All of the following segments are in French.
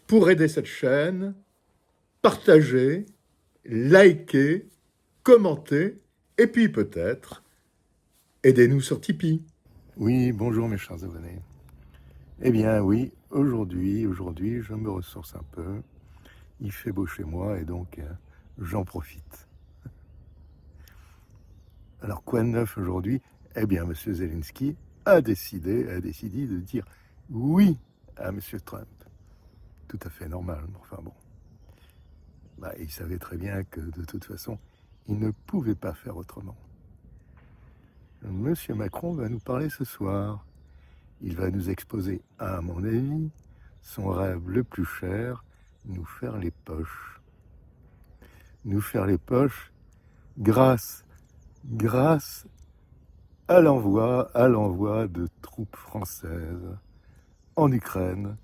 pour aider cette chaîne, partagez, likez, commentez, et puis peut-être, aidez-nous sur Tipeee. Oui, bonjour mes chers abonnés. Eh bien oui, aujourd'hui, je me ressource un peu. Il fait beau chez moi et donc j'en profite. Alors quoi de neuf aujourd'hui? Eh bien, M. Zelensky a décidé de dire oui à M. Trump. Tout à fait normal, mais enfin bon. Il savait très bien que de toute façon, il ne pouvait pas faire autrement. M. Macron va nous parler ce soir. Il va nous exposer, à mon avis, son rêve le plus cher, nous faire les poches. Nous faire les poches grâce à l'envoi de troupes françaises en Ukraine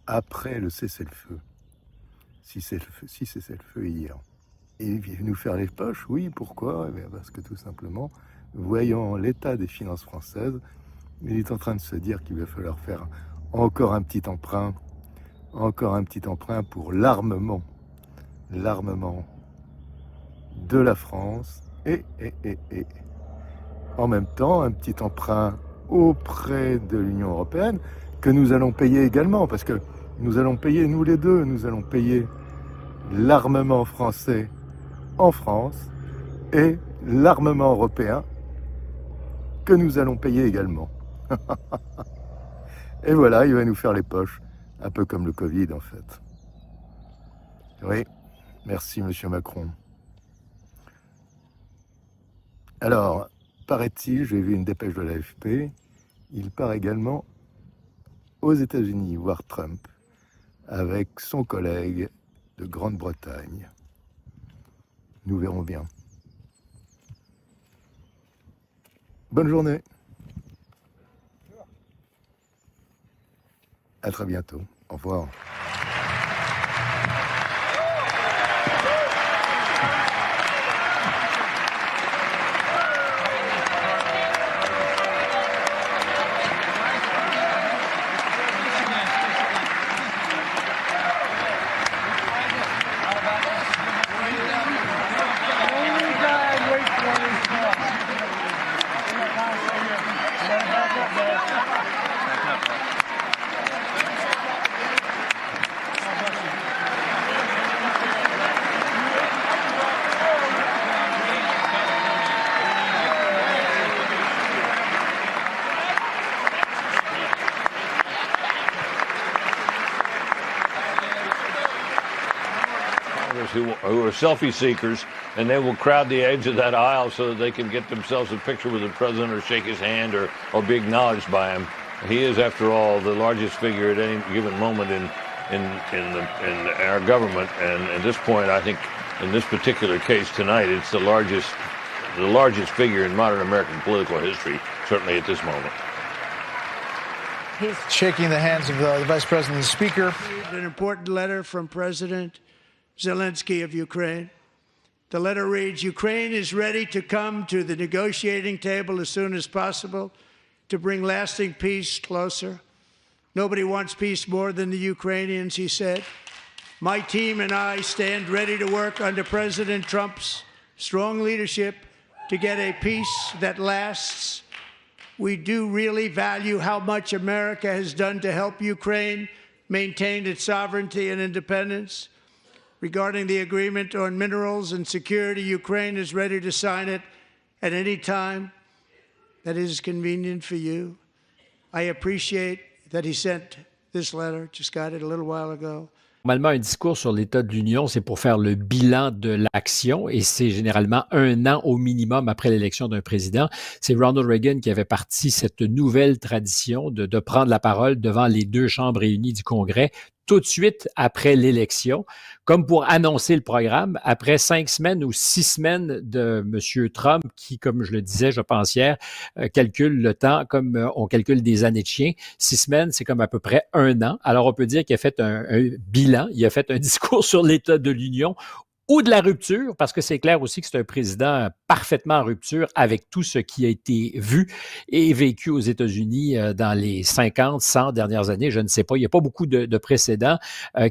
après le cessez-le-feu. Si cessez-le-feu hier. Et il vient nous faire les poches, oui, pourquoi? Eh bien parce que tout simplement, voyant l'état des finances françaises, il est en train de se dire qu'il va falloir faire encore un petit emprunt pour l'armement de la France et en même temps un petit emprunt auprès de l'Union européenne que nous allons payer également, parce que nous allons payer, nous les deux, nous allons payer l'armement français en France et l'armement européen que nous allons payer également. Et voilà, il va nous faire les poches, un peu comme le Covid en fait. Oui, merci Monsieur Macron. Alors, paraît-il, j'ai vu une dépêche de l'AFP, il part également aux États-Unis voir Trump avec son collègue de Grande-Bretagne. Nous verrons bien. Bonne journée. À très bientôt. Au revoir. Who are selfie seekers, and they will crowd the edge of that aisle so that they can get themselves a picture with the president or shake his hand or be acknowledged by him. He is, after all, the largest figure at any given moment in our government, and at this point, I think, in this particular case tonight, it's the largest figure in modern American political history, certainly at this moment. He's shaking the hands of the Vice President and the Speaker. An important letter from President Zelensky of Ukraine. The letter reads, Ukraine is ready to come to the negotiating table as soon as possible to bring lasting peace closer. Nobody wants peace more than the Ukrainians, he said. My team and I stand ready to work under President Trump's strong leadership to get a peace that lasts. We do really value how much America has done to help Ukraine maintain its sovereignty and independence. Regarding the agreement on minerals and security, Ukraine is ready to sign it at any time that is convenient for you. I appreciate that he sent this letter, just got it a little while ago. Normalement, un discours sur l'état de l'Union, c'est pour faire le bilan de l'action et c'est généralement 1 an au minimum après l'élection d'un président. C'est Ronald Reagan qui avait parti cette nouvelle tradition de prendre la parole devant les 2 chambres réunies du Congrès tout de suite après l'élection, comme pour annoncer le programme, après 5 semaines ou 6 semaines de M. Trump, qui, comme je le disais, je pense hier, calcule le temps comme on calcule des années de chien. 6 semaines, c'est comme à peu près 1 an. Alors, on peut dire qu'il a fait un bilan, il a fait un discours sur l'état de l'Union ou de la rupture, parce que c'est clair aussi que c'est un président parfaitement en rupture avec tout ce qui a été vu et vécu aux États-Unis dans les 50, 100 dernières années, je ne sais pas. Il n'y a pas beaucoup de précédents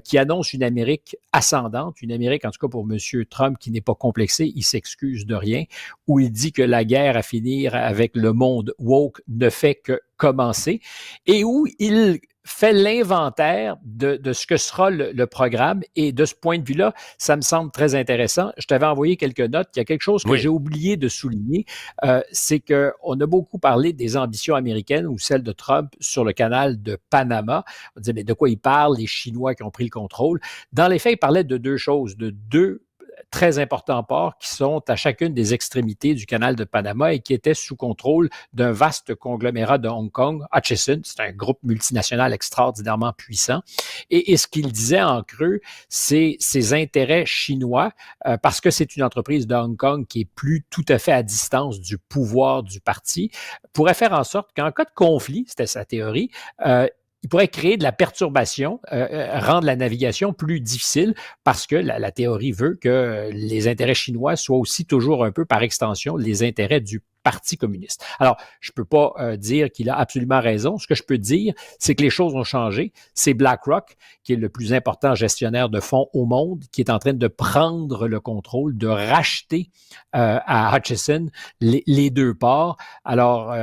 qui annoncent une Amérique ascendante, une Amérique, en tout cas pour M. Trump, qui n'est pas complexé, il s'excuse de rien, où il dit que la guerre à finir avec le monde woke ne fait que commencer, et où il fait l'inventaire de ce que sera le programme. Et de ce point de vue-là, ça me semble très intéressant. Je t'avais envoyé quelques notes. Il y a quelque chose que j'ai oublié de souligner, c'est qu'on a beaucoup parlé des ambitions américaines ou celles de Trump sur le canal de Panama. On disait, mais de quoi il parle, les Chinois qui ont pris le contrôle? Dans les faits, il parlait de deux choses, de deux très importants ports qui sont à chacune des extrémités du canal de Panama et qui étaient sous contrôle d'un vaste conglomérat de Hong Kong. Hutchison, c'est un groupe multinational extraordinairement puissant. Et ce qu'il disait en creux, c'est ses intérêts chinois, parce que c'est une entreprise de Hong Kong qui est plus tout à fait à distance du pouvoir du parti, pourrait faire en sorte qu'en cas de conflit, c'était sa théorie, il pourrait créer de la perturbation, rendre la navigation plus difficile parce que la théorie veut que les intérêts chinois soient aussi toujours un peu par extension les intérêts du Parti communiste. Alors, je ne peux pas dire qu'il a absolument raison. Ce que je peux dire, c'est que les choses ont changé. C'est BlackRock, qui est le plus important gestionnaire de fonds au monde, qui est en train de prendre le contrôle, de racheter à Hutchison les deux ports. Alors,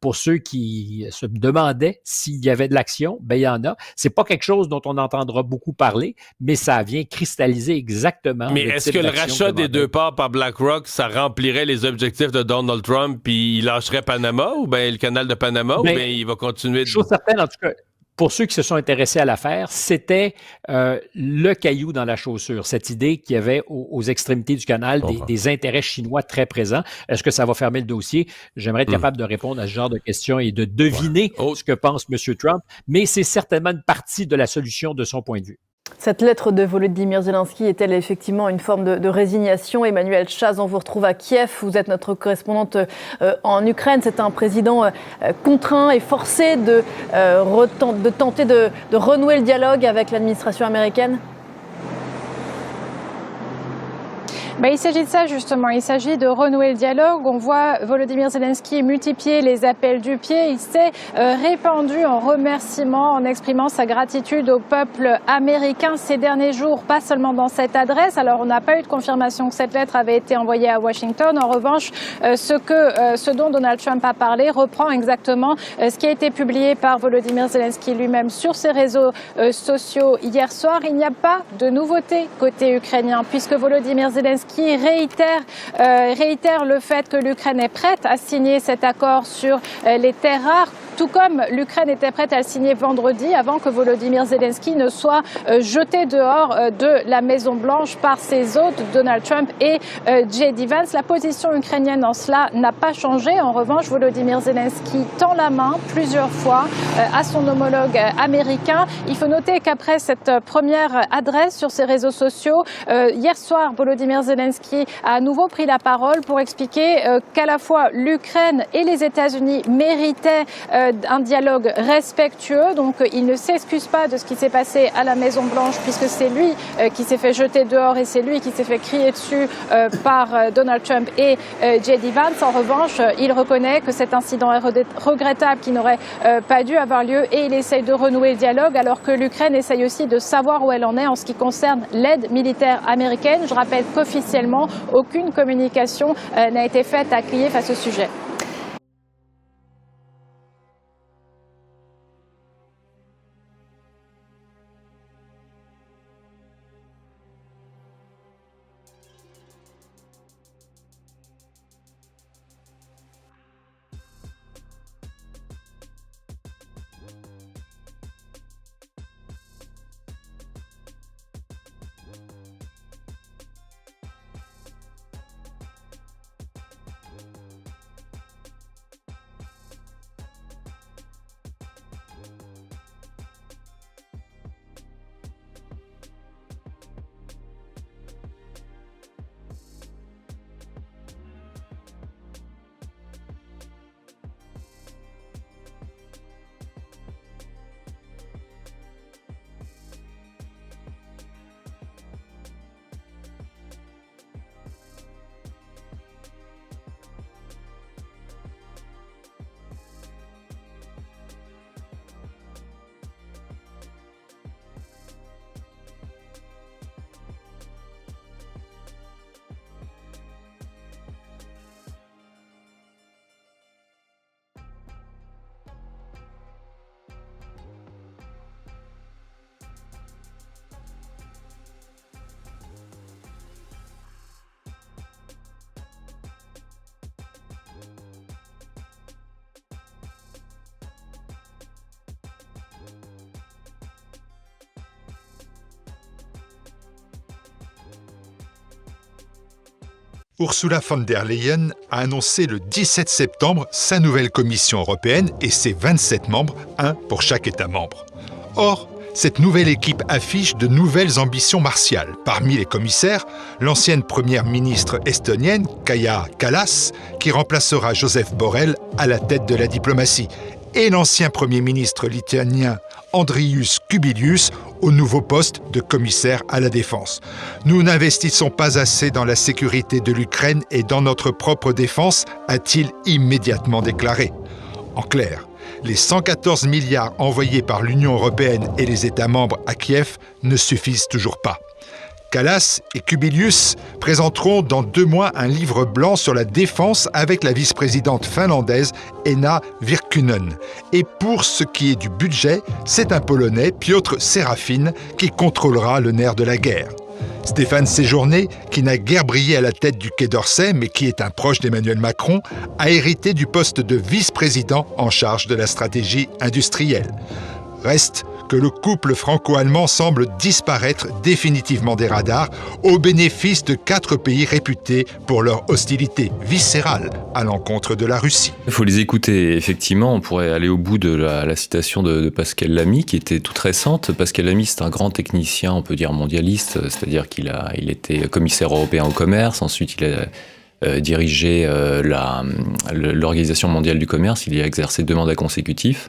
pour ceux qui se demandaient s'il y avait de l'action, ben il y en a. C'est pas quelque chose dont on entendra beaucoup parler, mais ça vient cristalliser exactement. Mais est-ce que le rachat des deux ports par BlackRock, ça remplirait les objectifs de Donald Trump, puis il lâcherait Panama, ou bien le canal de Panama, ou bien il va continuer de... Chose certaine, en tout cas, pour ceux qui se sont intéressés à l'affaire, c'était le caillou dans la chaussure, cette idée qu'il y avait aux extrémités du canal des intérêts chinois très présents. Est-ce que ça va fermer le dossier? J'aimerais être capable de répondre à ce genre de questions et de deviner ce que pense M. Trump, mais c'est certainement une partie de la solution de son point de vue. Cette lettre de Volodymyr Zelensky est-elle effectivement une forme de résignation? Emmanuel Chaz, on vous retrouve à Kiev. Vous êtes notre correspondante en Ukraine. C'est un président contraint et forcé de tenter de renouer le dialogue avec l'administration américaine? Il s'agit de ça justement, il s'agit de renouer le dialogue. On voit Volodymyr Zelensky multiplier les appels du pied. Il s'est répandu en remerciements, en exprimant sa gratitude au peuple américain ces derniers jours, pas seulement dans cette adresse. Alors on n'a pas eu de confirmation que cette lettre avait été envoyée à Washington. En revanche, ce dont Donald Trump a parlé reprend exactement ce qui a été publié par Volodymyr Zelensky lui-même sur ses réseaux sociaux hier soir. Il n'y a pas de nouveauté côté ukrainien, puisque Volodymyr Zelensky réitère le fait que l'Ukraine est prête à signer cet accord sur les terres rares, tout comme l'Ukraine était prête à le signer vendredi avant que Volodymyr Zelensky ne soit jeté dehors de la Maison-Blanche par ses hôtes, Donald Trump et J.D. Vance. La position ukrainienne en cela n'a pas changé. En revanche, Volodymyr Zelensky tend la main plusieurs fois à son homologue américain. Il faut noter qu'après cette première adresse sur ses réseaux sociaux, hier soir, Volodymyr Zelensky a à nouveau pris la parole pour expliquer qu'à la fois l'Ukraine et les États-Unis méritaient un dialogue respectueux. Donc il ne s'excuse pas de ce qui s'est passé à la Maison-Blanche, puisque c'est lui qui s'est fait jeter dehors et c'est lui qui s'est fait crier dessus par Donald Trump et J.D. Vance. En revanche, il reconnaît que cet incident est regrettable, qui n'aurait pas dû avoir lieu, et il essaye de renouer le dialogue, alors que l'Ukraine essaye aussi de savoir où elle en est en ce qui concerne l'aide militaire américaine. Je rappelle qu'officiellement, aucune communication n'a été faite à Kiev à ce sujet. Ursula von der Leyen a annoncé le 17 septembre sa nouvelle Commission européenne et ses 27 membres, un pour chaque État membre. Or, cette nouvelle équipe affiche de nouvelles ambitions martiales. Parmi les commissaires, l'ancienne première ministre estonienne, Kaja Kallas, qui remplacera Joseph Borrell à la tête de la diplomatie, et l'ancien premier ministre lituanien, Andrius Kubilius, au nouveau poste de commissaire à la défense. Nous n'investissons pas assez dans la sécurité de l'Ukraine et dans notre propre défense, a-t-il immédiatement déclaré. En clair, les 114 milliards envoyés par l'Union européenne et les États membres à Kiev ne suffisent toujours pas. Kallas et Kubilius présenteront dans 2 mois un livre blanc sur la défense avec la vice-présidente finlandaise Henna Virkkunen. Et pour ce qui est du budget, c'est un Polonais, Piotr Serafin, qui contrôlera le nerf de la guerre. Stéphane Séjourné, qui n'a guère brillé à la tête du Quai d'Orsay, mais qui est un proche d'Emmanuel Macron, a hérité du poste de vice-président en charge de la stratégie industrielle. Reste que le couple franco-allemand semble disparaître définitivement des radars au bénéfice de 4 pays réputés pour leur hostilité viscérale à l'encontre de la Russie. Il faut les écouter. Effectivement, on pourrait aller au bout de la citation de Pascal Lamy, qui était toute récente. Pascal Lamy, c'est un grand technicien, on peut dire mondialiste, c'est-à-dire qu'il était commissaire européen au commerce, ensuite il a dirigé l'Organisation mondiale du commerce, il y a exercé 2 mandats consécutifs.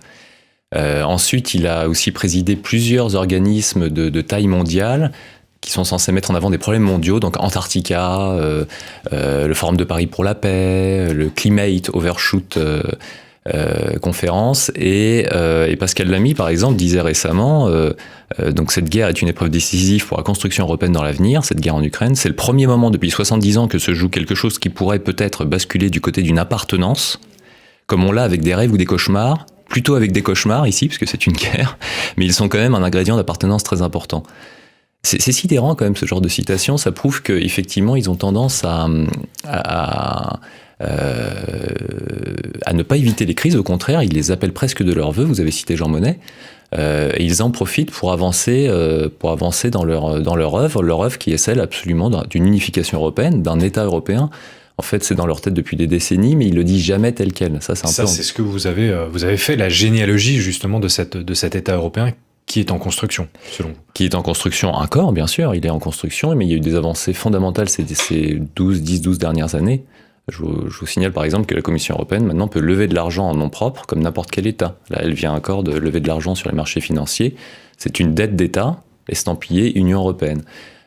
Ensuite, il a aussi présidé plusieurs organismes de taille mondiale qui sont censés mettre en avant des problèmes mondiaux, donc Antarctica, le Forum de Paris pour la paix, le Climate Overshoot conférence, et Pascal Lamy, par exemple, disait récemment donc cette guerre est une épreuve décisive pour la construction européenne dans l'avenir, cette guerre en Ukraine. C'est le premier moment depuis 70 ans que se joue quelque chose qui pourrait peut-être basculer du côté d'une appartenance, comme on l'a avec des rêves ou des cauchemars, plutôt avec des cauchemars ici, parce que c'est une guerre, mais ils sont quand même un ingrédient d'appartenance très important. C'est sidérant quand même, ce genre de citation. Ça prouve qu'effectivement, ils ont tendance à ne pas éviter les crises. Au contraire, ils les appellent presque de leur vœu. Vous avez cité Jean Monnet. Et ils en profitent pour avancer dans leur œuvre qui est celle absolument d'une unification européenne, d'un État européen. En fait, c'est dans leur tête depuis des décennies, mais ils le disent jamais tel quel. Ça, c'est ce que vous avez fait, la généalogie justement de cet État européen qui est en construction, selon vous. Qui est en construction encore, bien sûr, il est en construction, mais il y a eu des avancées fondamentales ces 10-12 dernières années. Je vous signale par exemple que la Commission européenne maintenant peut lever de l'argent en nom propre comme n'importe quel État. Là, elle vient encore de lever de l'argent sur les marchés financiers. C'est une dette d'État estampillée Union européenne.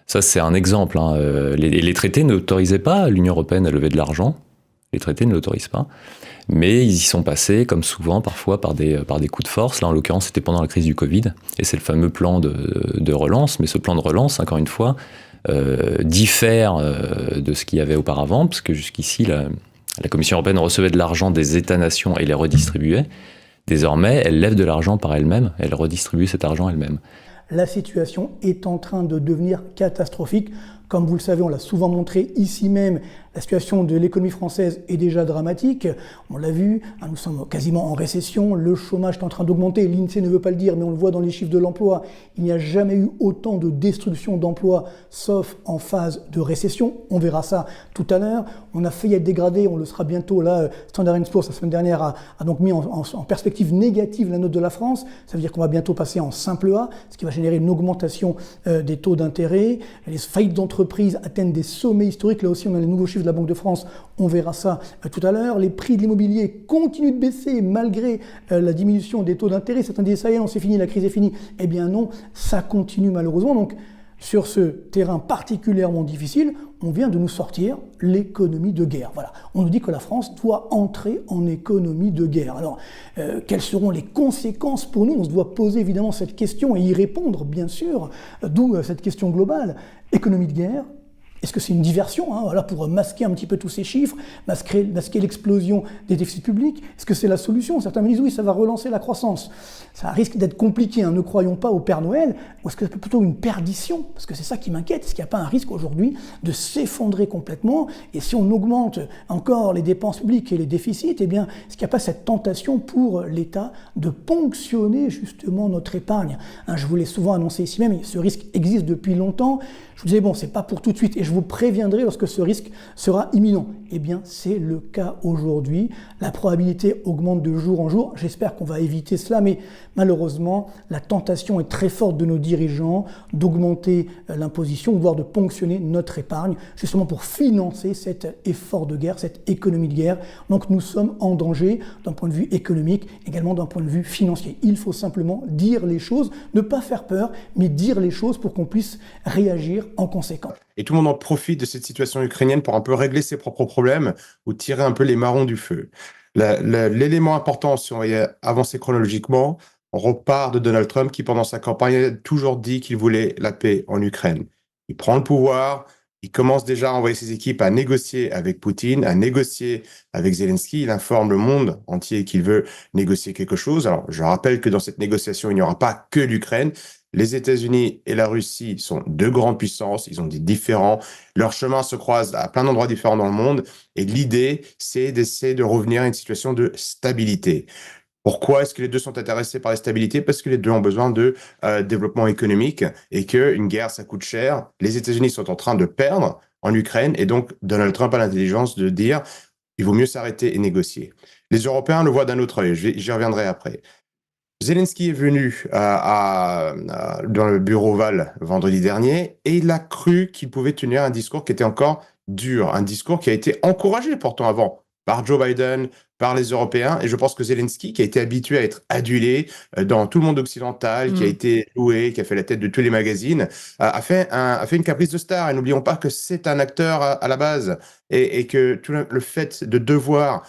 Ça, c'est un exemple. Les traités n'autorisaient pas l'Union européenne à lever de l'argent. Les traités ne l'autorisent pas. Mais ils y sont passés, comme souvent, parfois, par des coups de force. Là, en l'occurrence, c'était pendant la crise du Covid. Et c'est le fameux plan de relance. Mais ce plan de relance, encore une fois, diffère de ce qu'il y avait auparavant, parce que jusqu'ici, la Commission européenne recevait de l'argent des États-nations et les redistribuait. Désormais, elle lève de l'argent par elle-même. Elle redistribue cet argent elle-même. La situation est en train de devenir catastrophique. Comme vous le savez, on l'a souvent montré ici même, la situation de l'économie française est déjà dramatique. On l'a vu, nous sommes quasiment en récession, le chômage est en train d'augmenter, l'INSEE ne veut pas le dire, mais on le voit dans les chiffres de l'emploi. Il n'y a jamais eu autant de destruction d'emplois, sauf en phase de récession. On verra ça tout à l'heure. On a failli être dégradé, on le sera bientôt. Là, Standard & Poor's, la semaine dernière, a donc mis en perspective négative la note de la France. Ça veut dire qu'on va bientôt passer en simple A, ce qui va générer une augmentation des taux d'intérêt. Les faillites d'entreprises atteignent des sommets historiques. Là aussi, on a les nouveaux chiffres de la Banque de France. On verra ça tout à l'heure. Les prix de l'immobilier continuent de baisser malgré la diminution des taux d'intérêt. Certains disent, ça y est, c'est fini, la crise est finie. Eh bien non, ça continue malheureusement. Donc, sur ce terrain particulièrement difficile, on vient de nous sortir l'économie de guerre. Voilà. On nous dit que la France doit entrer en économie de guerre. Alors, quelles seront les conséquences pour nous ? On se doit poser évidemment cette question et y répondre, bien sûr. D'où cette question globale. Économie de guerre. Est-ce que c'est une diversion, voilà, pour masquer un petit peu tous ces chiffres, masquer l'explosion des déficits publics? Est-ce que c'est la solution? Certains me disent oui, ça va relancer la croissance. Ça risque d'être compliqué, ne croyons pas au Père Noël. Ou est-ce que c'est plutôt une perdition? Parce que c'est ça qui m'inquiète. Est-ce qu'il n'y a pas un risque aujourd'hui de s'effondrer complètement? Et si on augmente encore les dépenses publiques et les déficits, eh bien, est-ce qu'il n'y a pas cette tentation pour l'État de ponctionner justement notre épargne? Je vous l'ai souvent annoncé ici même, ce risque existe depuis longtemps. Je vous disais, bon, c'est pas pour tout de suite. Et je je vous préviendrai lorsque ce risque sera imminent. Eh bien, c'est le cas aujourd'hui. La probabilité augmente de jour en jour. J'espère qu'on va éviter cela, mais malheureusement, la tentation est très forte de nos dirigeants d'augmenter l'imposition, voire de ponctionner notre épargne, justement pour financer cet effort de guerre, cette économie de guerre. Donc nous sommes en danger d'un point de vue économique, également d'un point de vue financier. Il faut simplement dire les choses, ne pas faire peur, mais dire les choses pour qu'on puisse réagir en conséquence. Et tout le monde en profite de cette situation ukrainienne pour un peu régler ses propres problèmes ou tirer un peu les marrons du feu. L'élément important, si on va y avancer chronologiquement, on repart de Donald Trump qui, pendant sa campagne, a toujours dit qu'il voulait la paix en Ukraine. Il prend le pouvoir, il commence déjà à envoyer ses équipes à négocier avec Poutine, à négocier avec Zelensky. Il informe le monde entier qu'il veut négocier quelque chose. Alors, je rappelle que dans cette négociation, il n'y aura pas que l'Ukraine. Les États-Unis et la Russie sont deux grandes puissances, ils ont des différends, leurs chemins se croisent à plein d'endroits différents dans le monde, et l'idée, c'est d'essayer de revenir à une situation de stabilité. Pourquoi est-ce que les deux sont intéressés par la stabilité? Parce que les deux ont besoin de développement économique, et qu'une guerre, ça coûte cher. Les États-Unis sont en train de perdre en Ukraine, et donc Donald Trump a l'intelligence de dire il vaut mieux s'arrêter et négocier. Les Européens le voient d'un autre œil, j'y reviendrai après. Zelensky est venu dans le bureau Oval vendredi dernier et il a cru qu'il pouvait tenir un discours qui était encore dur, un discours qui a été encouragé pourtant avant par Joe Biden, par les Européens. Et je pense que Zelensky, qui a été habitué à être adulé dans tout le monde occidental, qui a été loué, qui a fait la tête de tous les magazines, a fait une caprice de star. Et n'oublions pas que c'est un acteur à la base et que tout le fait de devoir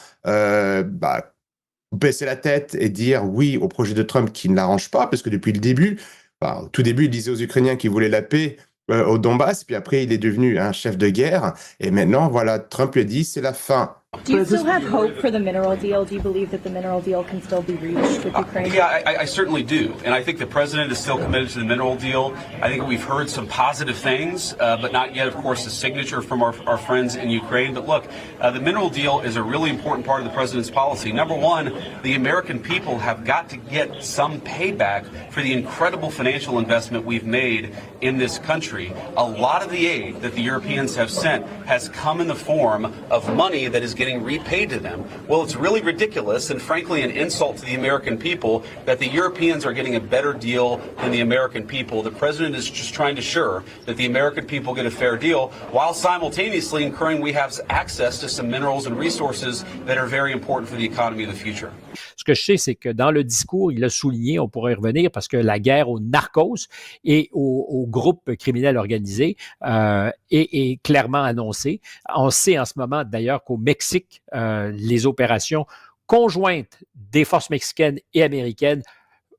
baisser la tête et dire oui au projet de Trump qui ne l'arrange pas, parce que depuis le début, au tout début, il disait aux Ukrainiens qu'il voulait la paix au Donbass, puis après, il est devenu un chef de guerre, et maintenant, voilà, Trump lui a dit, c'est la fin. Do you still have hope for the mineral deal? Do you believe that the mineral deal can still be reached with Ukraine? Yeah, I certainly do. And I think the president is still committed to the mineral deal. I think we've heard some positive things, but not yet, of course, the signature from our friends in Ukraine. But look, the mineral deal is a really important part of the president's policy. Number one, the American people have got to get some payback for the incredible financial investment we've made in this country. A lot of the aid that the Europeans have sent has come in the form of money that is getting repaid to them. Well, it's really ridiculous and frankly an insult to the American people that the Europeans are getting a better deal than the American people. The president is just trying to assure that the American people get a fair deal while simultaneously ensuring we have access to some minerals and resources that are very important for the economy of the future. Ce que je sais, c'est que dans le discours, il a souligné, on pourrait y revenir, parce que la guerre aux narcos et aux groupes criminels organisés est clairement annoncée. On sait en ce moment d'ailleurs qu'au Mexique, les opérations conjointes des forces mexicaines et américaines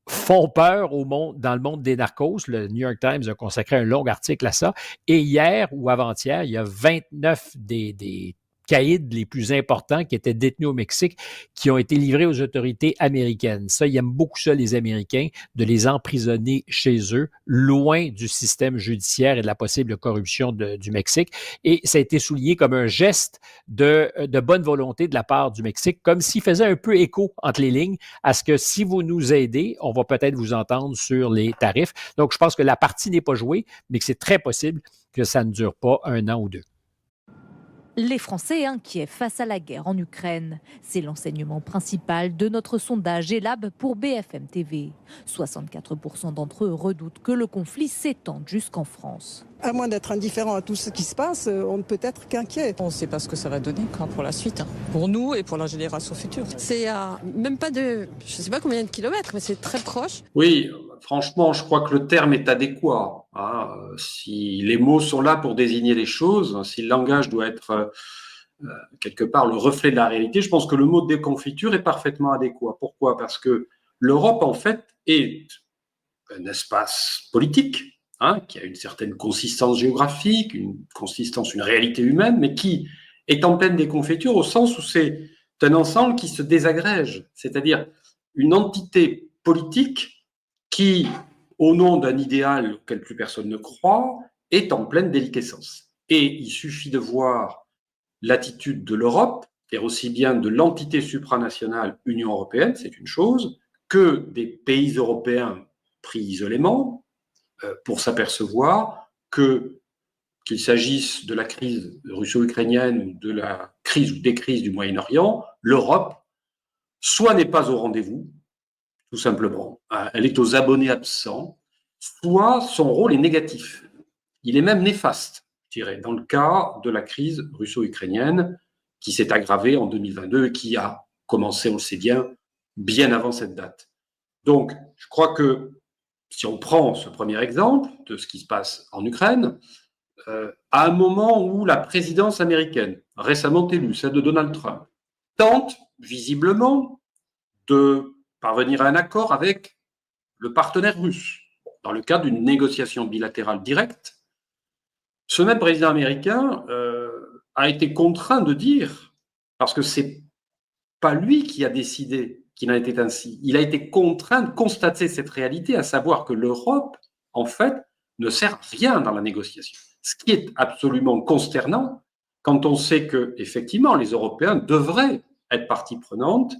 font peur dans le monde des narcos. Le New York Times a consacré un long article à ça. Et hier ou avant-hier, il y a 29 des caïds les plus importants qui étaient détenus au Mexique, qui ont été livrés aux autorités américaines. Ça, ils aiment beaucoup ça, les Américains, de les emprisonner chez eux, loin du système judiciaire et de la possible corruption du Mexique. Et ça a été souligné comme un geste de bonne volonté de la part du Mexique, comme s'il faisait un peu écho entre les lignes à ce que si vous nous aidez, on va peut-être vous entendre sur les tarifs. Donc, je pense que la partie n'est pas jouée, mais que c'est très possible que ça ne dure pas 1 an ou 2. Les Français inquiets face à la guerre en Ukraine. C'est l'enseignement principal de notre sondage ELAB pour BFM TV. 64% d'entre eux redoutent que le conflit s'étende jusqu'en France. À moins d'être indifférent à tout ce qui se passe, on ne peut être qu'inquiet. On ne sait pas ce que ça va donner pour la suite, pour nous et pour la génération future. C'est même pas de, je ne sais pas combien de kilomètres, mais c'est très proche. Oui, franchement, je crois que le terme est adéquat. Si les mots sont là pour désigner les choses, si le langage doit être quelque part le reflet de la réalité, je pense que le mot déconfiture est parfaitement adéquat. Pourquoi ? Parce que l'Europe, en fait, est un espace politique, qui a une certaine consistance géographique, une réalité humaine, mais qui est en pleine déconfiture au sens où c'est un ensemble qui se désagrège, c'est-à-dire une entité politique qui, au nom d'un idéal auquel plus personne ne croit, est en pleine déliquescence. Et il suffit de voir l'attitude de l'Europe, et aussi bien de l'entité supranationale Union européenne, c'est une chose, que des pays européens pris isolément, pour s'apercevoir que qu'il s'agisse de la crise russo-ukrainienne ou de la crise ou des crises du Moyen-Orient, l'Europe, soit n'est pas au rendez-vous, tout simplement, elle est aux abonnés absents, soit son rôle est négatif. Il est même néfaste, je dirais, dans le cas de la crise russo-ukrainienne qui s'est aggravée en 2022 et qui a commencé, on le sait bien avant cette date. Donc, je crois que si on prend ce premier exemple de ce qui se passe en Ukraine, à un moment où la présidence américaine, récemment élue, celle de Donald Trump, tente visiblement de parvenir à un accord avec le partenaire russe, dans le cadre d'une négociation bilatérale directe, ce même président américain a été contraint de dire, parce que c'est pas lui qui a décidé qu'il en était ainsi, il a été contraint de constater cette réalité, à savoir que l'Europe, en fait, ne sert à rien dans la négociation. Ce qui est absolument consternant quand on sait que, effectivement, les Européens devraient être partie prenante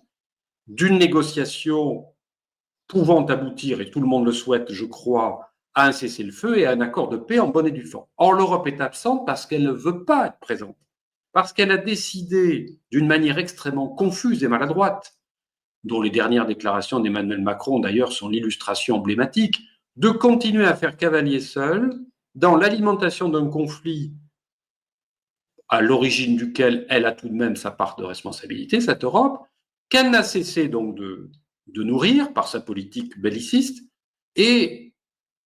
d'une négociation pouvant aboutir, et tout le monde le souhaite, je crois, à un cessez-le-feu et à un accord de paix en bonne et due forme. Or, l'Europe est absente parce qu'elle ne veut pas être présente, parce qu'elle a décidé, d'une manière extrêmement confuse et maladroite, dont les dernières déclarations d'Emmanuel Macron, d'ailleurs, sont l'illustration emblématique, de continuer à faire cavalier seul dans l'alimentation d'un conflit à l'origine duquel elle a tout de même sa part de responsabilité, cette Europe, qu'elle n'a cessé donc de nourrir par sa politique belliciste. Et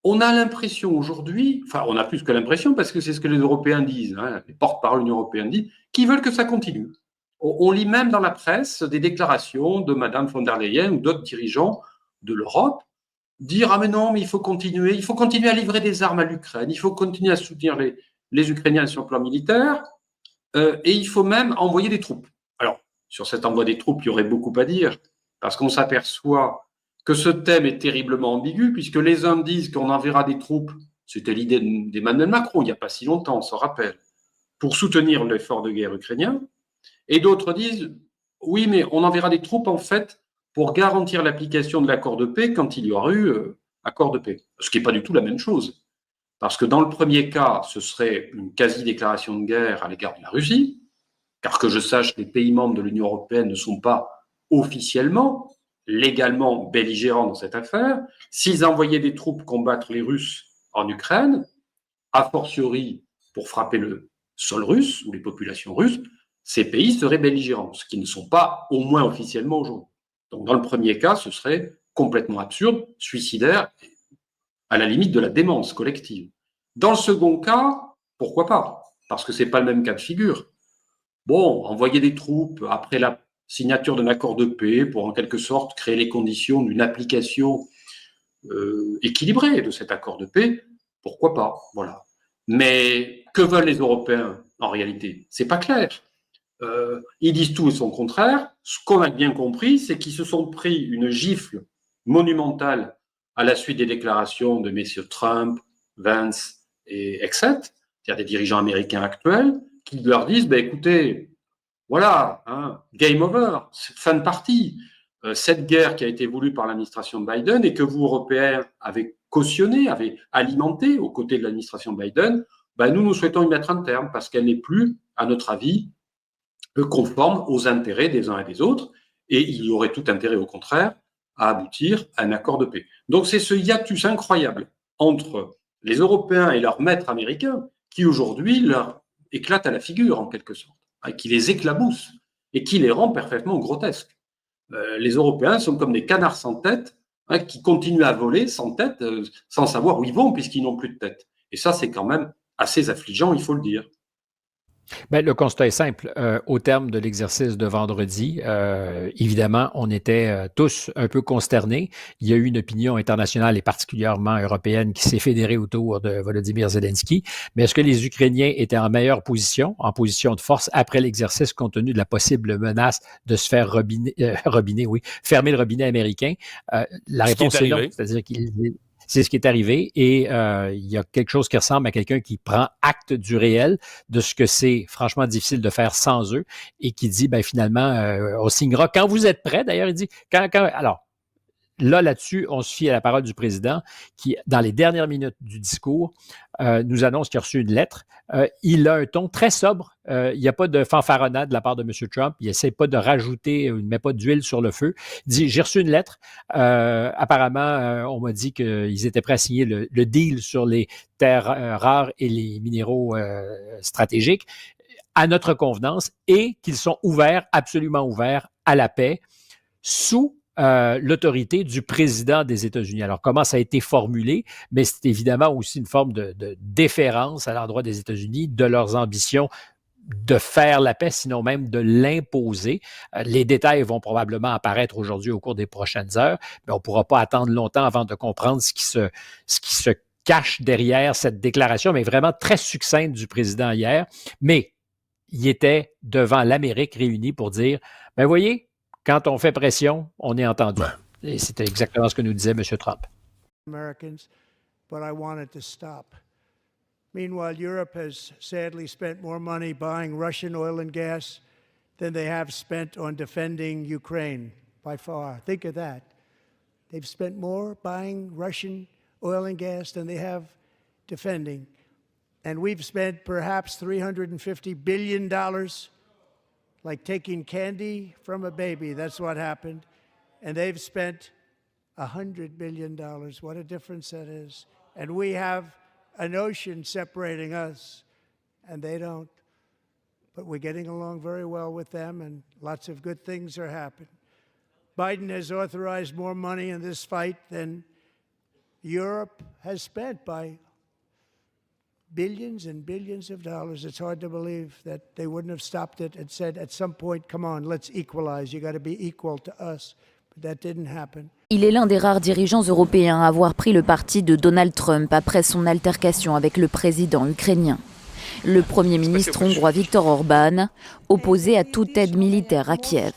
on a l'impression aujourd'hui, enfin on a plus que l'impression parce que c'est ce que les Européens disent, les porte-parole de l'Union européenne disent, qu'ils veulent que ça continue. On lit même dans la presse des déclarations de Madame von der Leyen ou d'autres dirigeants de l'Europe dire « Ah mais non, mais il faut continuer à livrer des armes à l'Ukraine, il faut continuer à soutenir les Ukrainiens sur le plan militaire et il faut même envoyer des troupes. » Alors, sur cet envoi des troupes, il y aurait beaucoup à dire parce qu'on s'aperçoit que ce thème est terriblement ambigu puisque les uns disent qu'on enverra des troupes, c'était l'idée d'Emmanuel Macron il n'y a pas si longtemps, on s'en rappelle, pour soutenir l'effort de guerre ukrainien, et d'autres disent « Oui, mais on enverra des troupes en fait pour garantir l'application de l'accord de paix quand il y aura eu accord de paix. » Ce qui n'est pas du tout la même chose. Parce que dans le premier cas, ce serait une quasi-déclaration de guerre à l'égard de la Russie, car que je sache, les pays membres de l'Union européenne ne sont pas officiellement, légalement belligérants dans cette affaire. S'ils envoyaient des troupes combattre les Russes en Ukraine, a fortiori pour frapper le sol russe ou les populations russes, ces pays seraient belligérants, ce qui ne sont pas au moins officiellement aujourd'hui. Donc dans le premier cas, ce serait complètement absurde, suicidaire, à la limite de la démence collective. Dans le second cas, pourquoi pas? Parce que ce n'est pas le même cas de figure. Bon, envoyer des troupes après la signature d'un accord de paix pour en quelque sorte créer les conditions d'une application équilibrée de cet accord de paix, pourquoi pas? Voilà. Mais que veulent les Européens en réalité? C'est pas clair. Ils disent tout et son contraire. Ce qu'on a bien compris, c'est qu'ils se sont pris une gifle monumentale à la suite des déclarations de messieurs Trump, Vance et etc., c'est-à-dire des dirigeants américains actuels, qui leur disent écoutez, voilà, game over, fin de partie. Cette guerre qui a été voulue par l'administration Biden et que vous, Européens, avez cautionnée, avez alimentée aux côtés de l'administration Biden, nous souhaitons y mettre un terme parce qu'elle n'est plus, à notre avis, conforme aux intérêts des uns et des autres, et il y aurait tout intérêt, au contraire, à aboutir à un accord de paix. Donc c'est ce hiatus incroyable entre les Européens et leurs maîtres américains qui aujourd'hui leur éclate à la figure, en quelque sorte, qui les éclabousse et qui les rend parfaitement grotesques. Les Européens sont comme des canards sans tête qui continuent à voler sans tête, sans savoir où ils vont puisqu'ils n'ont plus de tête. Et ça, c'est quand même assez affligeant, il faut le dire. Le constat est simple. Au terme de l'exercice de vendredi, évidemment, on était tous un peu consternés. Il y a eu une opinion internationale et particulièrement européenne qui s'est fédérée autour de Volodymyr Zelensky. Mais est-ce que les Ukrainiens étaient en meilleure position, en position de force après l'exercice compte tenu de la possible menace de se faire fermer le robinet américain? La réponse est non. C'est-à-dire c'est ce qui est arrivé et il y a quelque chose qui ressemble à quelqu'un qui prend acte du réel, de ce que c'est franchement difficile de faire sans eux et qui dit finalement on signera quand vous êtes prêts. D'ailleurs, il dit alors là-dessus, on se fie à la parole du président qui, dans les dernières minutes du discours, nous annonce qu'il a reçu une lettre. Il a un ton très sobre. Il n'y a pas de fanfaronnade de la part de M. Trump. Il n'essaie pas de rajouter, il ne met pas d'huile sur le feu. Il dit, j'ai reçu une lettre. Apparemment, on m'a dit qu'ils étaient prêts à signer le deal sur les terres rares et les minéraux stratégiques à notre convenance et qu'ils sont ouverts, absolument ouverts à la paix sous l'autorité du président des États-Unis. Alors, comment ça a été formulé? Mais c'est évidemment aussi une forme de déférence à l'endroit des États-Unis, de leurs ambitions de faire la paix, sinon même de l'imposer. Les détails vont probablement apparaître aujourd'hui au cours des prochaines heures, mais on ne pourra pas attendre longtemps avant de comprendre ce qui se cache derrière cette déclaration, mais vraiment très succincte du président hier. Mais il était devant l'Amérique réunie pour dire, ben voyez, quand on fait pression, on est entendu. Et c'était exactement ce que nous disait M. Trump. Americans, but I want it to stop. Meanwhile, Europe has sadly spent more money buying Russian oil and gas than they have spent on defending Ukraine, by far. Think of that. They've spent more buying Russian oil and gas than they have defending. And we've spent perhaps $350 billion like taking candy from a baby. That's what happened. And they've spent $100 billion. What a difference that is. And we have an ocean separating us, and they don't. But we're getting along very well with them, and lots of good things are happening. Biden has authorized more money in this fight than Europe has spent by billions and billions of dollars. It's hard to believe that they wouldn't have stopped it and said at some point, come on, let's equalize. You got to be equal to us. But that didn't happen. Il est l'un des rares dirigeants européens à avoir pris le parti de Donald Trump après son altercation avec le président ukrainien. Le Premier ministre hongrois Viktor Orban, opposé à toute aide militaire à Kiev.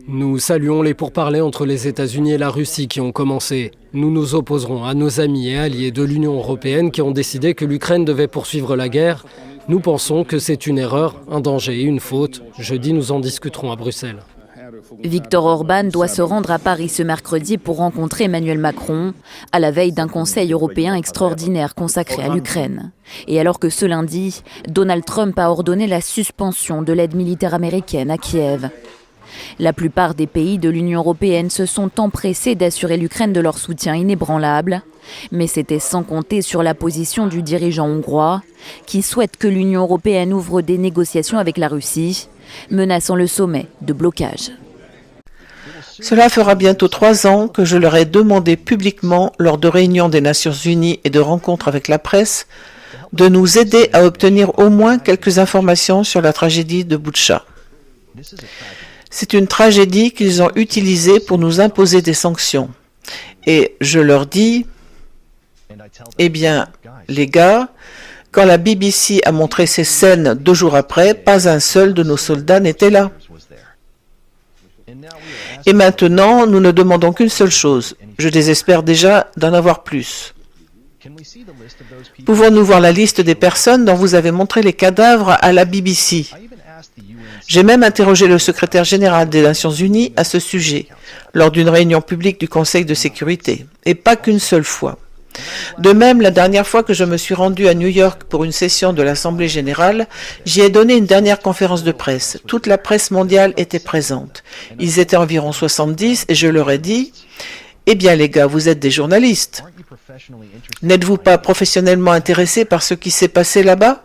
Nous saluons les pourparlers entre les États-Unis et la Russie qui ont commencé. Nous nous opposerons à nos amis et alliés de l'Union européenne qui ont décidé que l'Ukraine devait poursuivre la guerre. Nous pensons que c'est une erreur, un danger et une faute. Jeudi, nous en discuterons à Bruxelles. Viktor Orban doit se rendre à Paris ce mercredi pour rencontrer Emmanuel Macron, à la veille d'un Conseil européen extraordinaire consacré à l'Ukraine. Et alors que ce lundi, Donald Trump a ordonné la suspension de l'aide militaire américaine à Kiev. La plupart des pays de l'Union européenne se sont empressés d'assurer l'Ukraine de leur soutien inébranlable, mais c'était sans compter sur la position du dirigeant hongrois, qui souhaite que l'Union européenne ouvre des négociations avec la Russie, menaçant le sommet de blocage. Cela fera bientôt 3 ans que je leur ai demandé publiquement, lors de réunions des Nations Unies et de rencontres avec la presse, de nous aider à obtenir au moins quelques informations sur la tragédie de Boutcha. C'est une tragédie qu'ils ont utilisée pour nous imposer des sanctions. Et je leur dis, eh bien, les gars, quand la BBC a montré ces scènes 2 jours après, pas un seul de nos soldats n'était là. Et maintenant, nous ne demandons qu'une seule chose. Je désespère déjà d'en avoir plus. Pouvons-nous voir la liste des personnes dont vous avez montré les cadavres à la BBC ? J'ai même interrogé le secrétaire général des Nations Unies à ce sujet, lors d'une réunion publique du Conseil de sécurité, et pas qu'une seule fois. De même, la dernière fois que je me suis rendu à New York pour une session de l'Assemblée générale, j'y ai donné une dernière conférence de presse. Toute la presse mondiale était présente. Ils étaient environ 70 et je leur ai dit « Eh bien les gars, vous êtes des journalistes. N'êtes-vous pas professionnellement intéressés par ce qui s'est passé là-bas ?»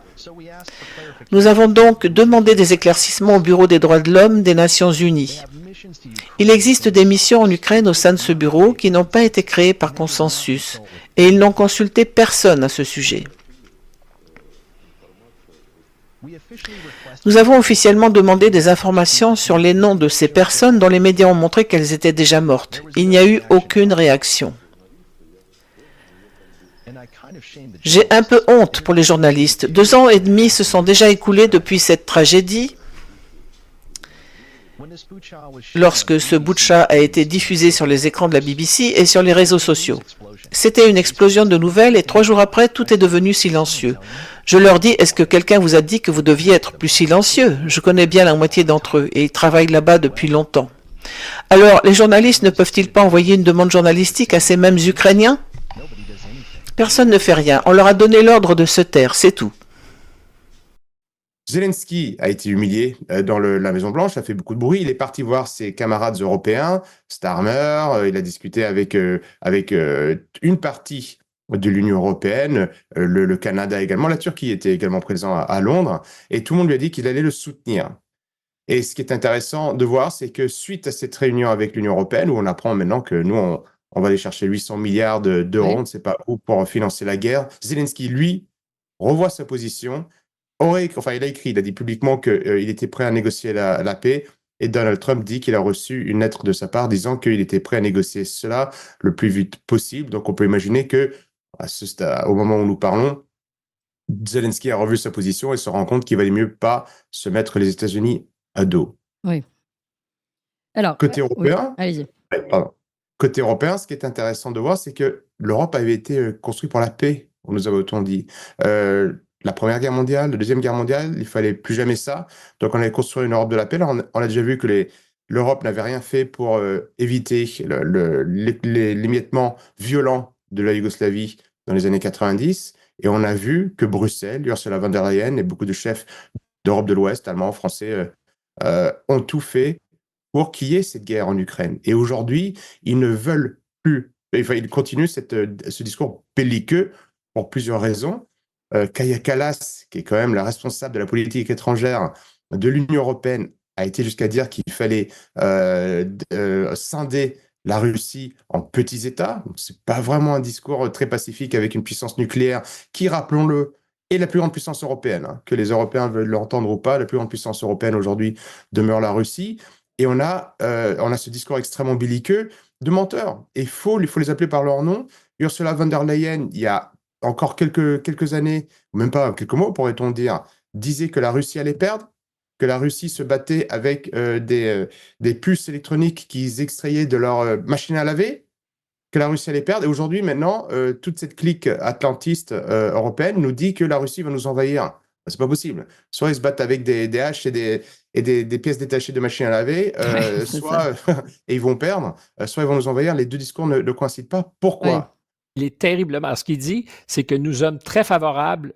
Nous avons donc demandé des éclaircissements au Bureau des droits de l'homme des Nations Unies. Il existe des missions en Ukraine au sein de ce bureau qui n'ont pas été créées par consensus et ils n'ont consulté personne à ce sujet. Nous avons officiellement demandé des informations sur les noms de ces personnes dont les médias ont montré qu'elles étaient déjà mortes. Il n'y a eu aucune réaction. J'ai un peu honte pour les journalistes. 2 ans et demi se sont déjà écoulés depuis cette tragédie. Lorsque ce Boutcha a été diffusé sur les écrans de la BBC et sur les réseaux sociaux. C'était une explosion de nouvelles et 3 jours après, tout est devenu silencieux. Je leur dis, est-ce que quelqu'un vous a dit que vous deviez être plus silencieux? Je connais bien la moitié d'entre eux et ils travaillent là-bas depuis longtemps. Alors, les journalistes ne peuvent-ils pas envoyer une demande journalistique à ces mêmes Ukrainiens? Personne ne fait rien. On leur a donné l'ordre de se taire, c'est tout. Zelensky a été humilié dans la Maison-Blanche, ça fait beaucoup de bruit. Il est parti voir ses camarades européens, Starmer, il a discuté avec une partie de l'Union européenne, le Canada également, la Turquie était également présent à Londres, et tout le monde lui a dit qu'il allait le soutenir. Et ce qui est intéressant de voir, c'est que suite à cette réunion avec l'Union européenne, où on apprend maintenant que nous, on va aller chercher 800 milliards d'euros, on ne sait pas où, pour financer la guerre, Zelensky, lui, revoit sa position. Il a écrit, il a dit publiquement qu'il était prêt à négocier la paix, et Donald Trump dit qu'il a reçu une lettre de sa part disant qu'il était prêt à négocier cela le plus vite possible. Donc on peut imaginer que, au moment où nous parlons, Zelensky a revu sa position et se rend compte qu'il valait mieux pas se mettre les États-Unis à dos. Oui. Alors, côté européen, oui, allez-y. Côté européen, ce qui est intéressant de voir, c'est que l'Europe avait été construite pour la paix, on nous avait autant dit. La Première Guerre mondiale, la Deuxième Guerre mondiale, il fallait plus jamais ça. Donc, on allait construire une Europe de la paix. Là, on a déjà vu que l'Europe n'avait rien fait pour éviter l'émiettement violent de la Yougoslavie dans les années 90. Et on a vu que Bruxelles, Ursula von der Leyen et beaucoup de chefs d'Europe de l'Ouest, allemands, français, ont tout fait pour qu'il y ait cette guerre en Ukraine. Et aujourd'hui, ils ne veulent plus. Enfin, ils continuent ce discours belliqueux pour plusieurs raisons. Kaja Kallas, qui est quand même la responsable de la politique étrangère de l'Union européenne, a été jusqu'à dire qu'il fallait scinder la Russie en petits États. Ce n'est pas vraiment un discours très pacifique avec une puissance nucléaire qui, rappelons-le, est la plus grande puissance européenne. Que les Européens veulent l'entendre ou pas, la plus grande puissance européenne aujourd'hui demeure la Russie. Et on a ce discours extrêmement belliqueux de menteurs. Et il faut les appeler par leur nom. Ursula von der Leyen, il y a encore quelques années, ou même pas quelques mois, pourrait-on dire, disait que la Russie allait perdre, que la Russie se battait avec des puces électroniques qu'ils extrayaient de leur machine à laver, que la Russie allait perdre. Et aujourd'hui, maintenant, toute cette clique atlantiste européenne nous dit que la Russie va nous envahir. C'est pas possible. Soit ils se battent avec des haches et des pièces détachées de machines à laver, soit et ils vont perdre, soit ils vont nous envahir. Les deux discours ne coïncident pas. Pourquoi? Oui. Il est terriblement. Ce qu'il dit, c'est que nous sommes très favorables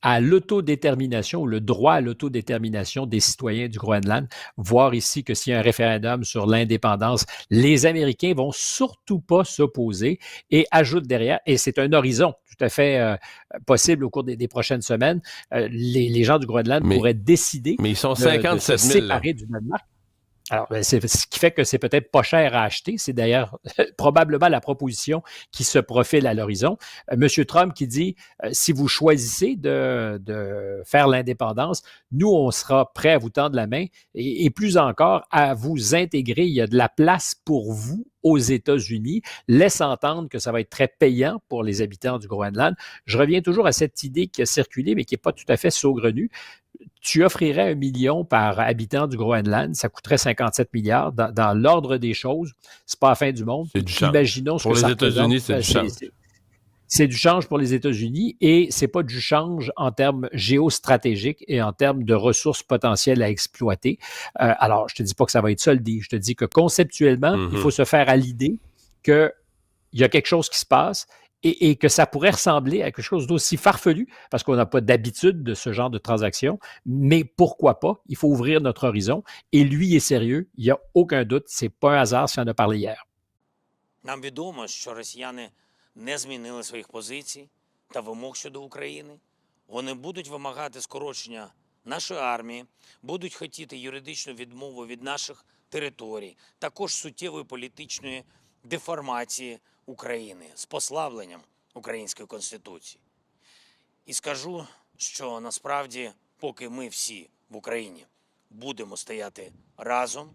à l'autodétermination, ou le droit à l'autodétermination des citoyens du Groenland. Voir ici que s'il y a un référendum sur l'indépendance, les Américains vont surtout pas s'opposer, et ajoute derrière, et c'est un horizon tout à fait possible au cours des prochaines semaines, les gens du Groenland pourraient décider ils sont de 57 000, se séparer du Danemark. Alors, c'est ce qui fait que c'est peut-être pas cher à acheter. C'est d'ailleurs probablement la proposition qui se profile à l'horizon. Monsieur Trump qui dit, si vous choisissez de faire l'indépendance, nous, on sera prêts à vous tendre la main et plus encore à vous intégrer. Il y a de la place pour vous aux États-Unis, laisse entendre que ça va être très payant pour les habitants du Groenland. Je reviens toujours à cette idée qui a circulé, mais qui n'est pas tout à fait saugrenue. Tu offrirais 1 million par habitant du Groenland, ça coûterait 57 milliards. Dans l'ordre des choses, c'est pas la fin du monde. C'est du change. Imaginons ce pour que les ça États-Unis, représente. c'est du change. C'est du change pour les États-Unis, et c'est pas du change en termes géostratégiques et en termes de ressources potentielles à exploiter. Alors, je te dis pas que ça va être ça le deal. Je te dis que conceptuellement, il faut se faire à l'idée qu'il y a quelque chose qui se passe, et que ça pourrait ressembler à quelque chose d'aussi farfelu, parce qu'on n'a pas d'habitude de ce genre de transaction, mais pourquoi pas? Il faut ouvrir notre horizon, et lui est sérieux, il n'y a aucun doute, c'est pas un hasard s'il en a parlé hier. Нам відомо, що росіяни не змінили своїх позицій та вимог щодо України. Вони будуть вимагати скорочення нашої армії, будуть хотіти юридичну відмову від наших територій, також суттєвої політичної деформації України з послабленням української Конституції. І скажу, що насправді, поки ми всі в Україні будемо стояти разом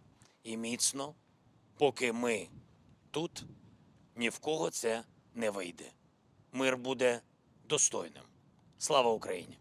і міцно, поки ми тут, ні в кого це не вийде. Мир буде достойним. Слава Україні!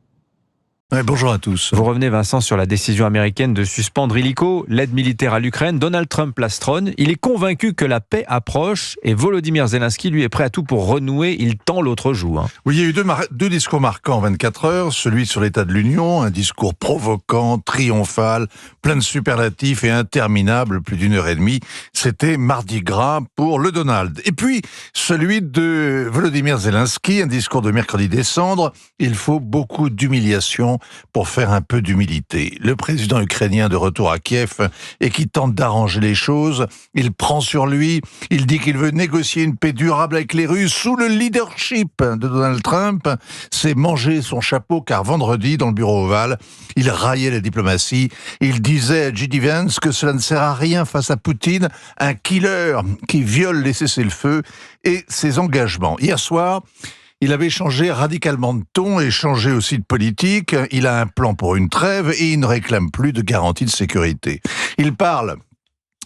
Ouais, bonjour à tous. Vous revenez, Vincent, sur la décision américaine de suspendre illico l'aide militaire à l'Ukraine. Donald Trump plastronne. Il est convaincu que la paix approche et Volodymyr Zelensky, lui, est prêt à tout pour renouer. Il tend l'autre joue. Oui, il y a eu deux discours marquants en 24 heures. Celui sur l'état de l'Union, un discours provoquant, triomphal, plein de superlatifs et interminable, plus d'1 heure et demie. C'était mardi gras pour le Donald. Et puis, celui de Volodymyr Zelensky, un discours de mercredi décembre. Il faut beaucoup d'humiliation pour faire un peu d'humilité. Le président ukrainien de retour à Kiev et qui tente d'arranger les choses, il prend sur lui, il dit qu'il veut négocier une paix durable avec les Russes sous le leadership de Donald Trump. C'est manger son chapeau car vendredi, dans le bureau ovale, il raillait la diplomatie. Il disait à J.D. Vance que cela ne sert à rien face à Poutine, un killer qui viole les cessez-le-feu et ses engagements. Hier soir, il avait changé radicalement de ton et changé aussi de politique. Il a un plan pour une trêve et il ne réclame plus de garantie de sécurité. Il parle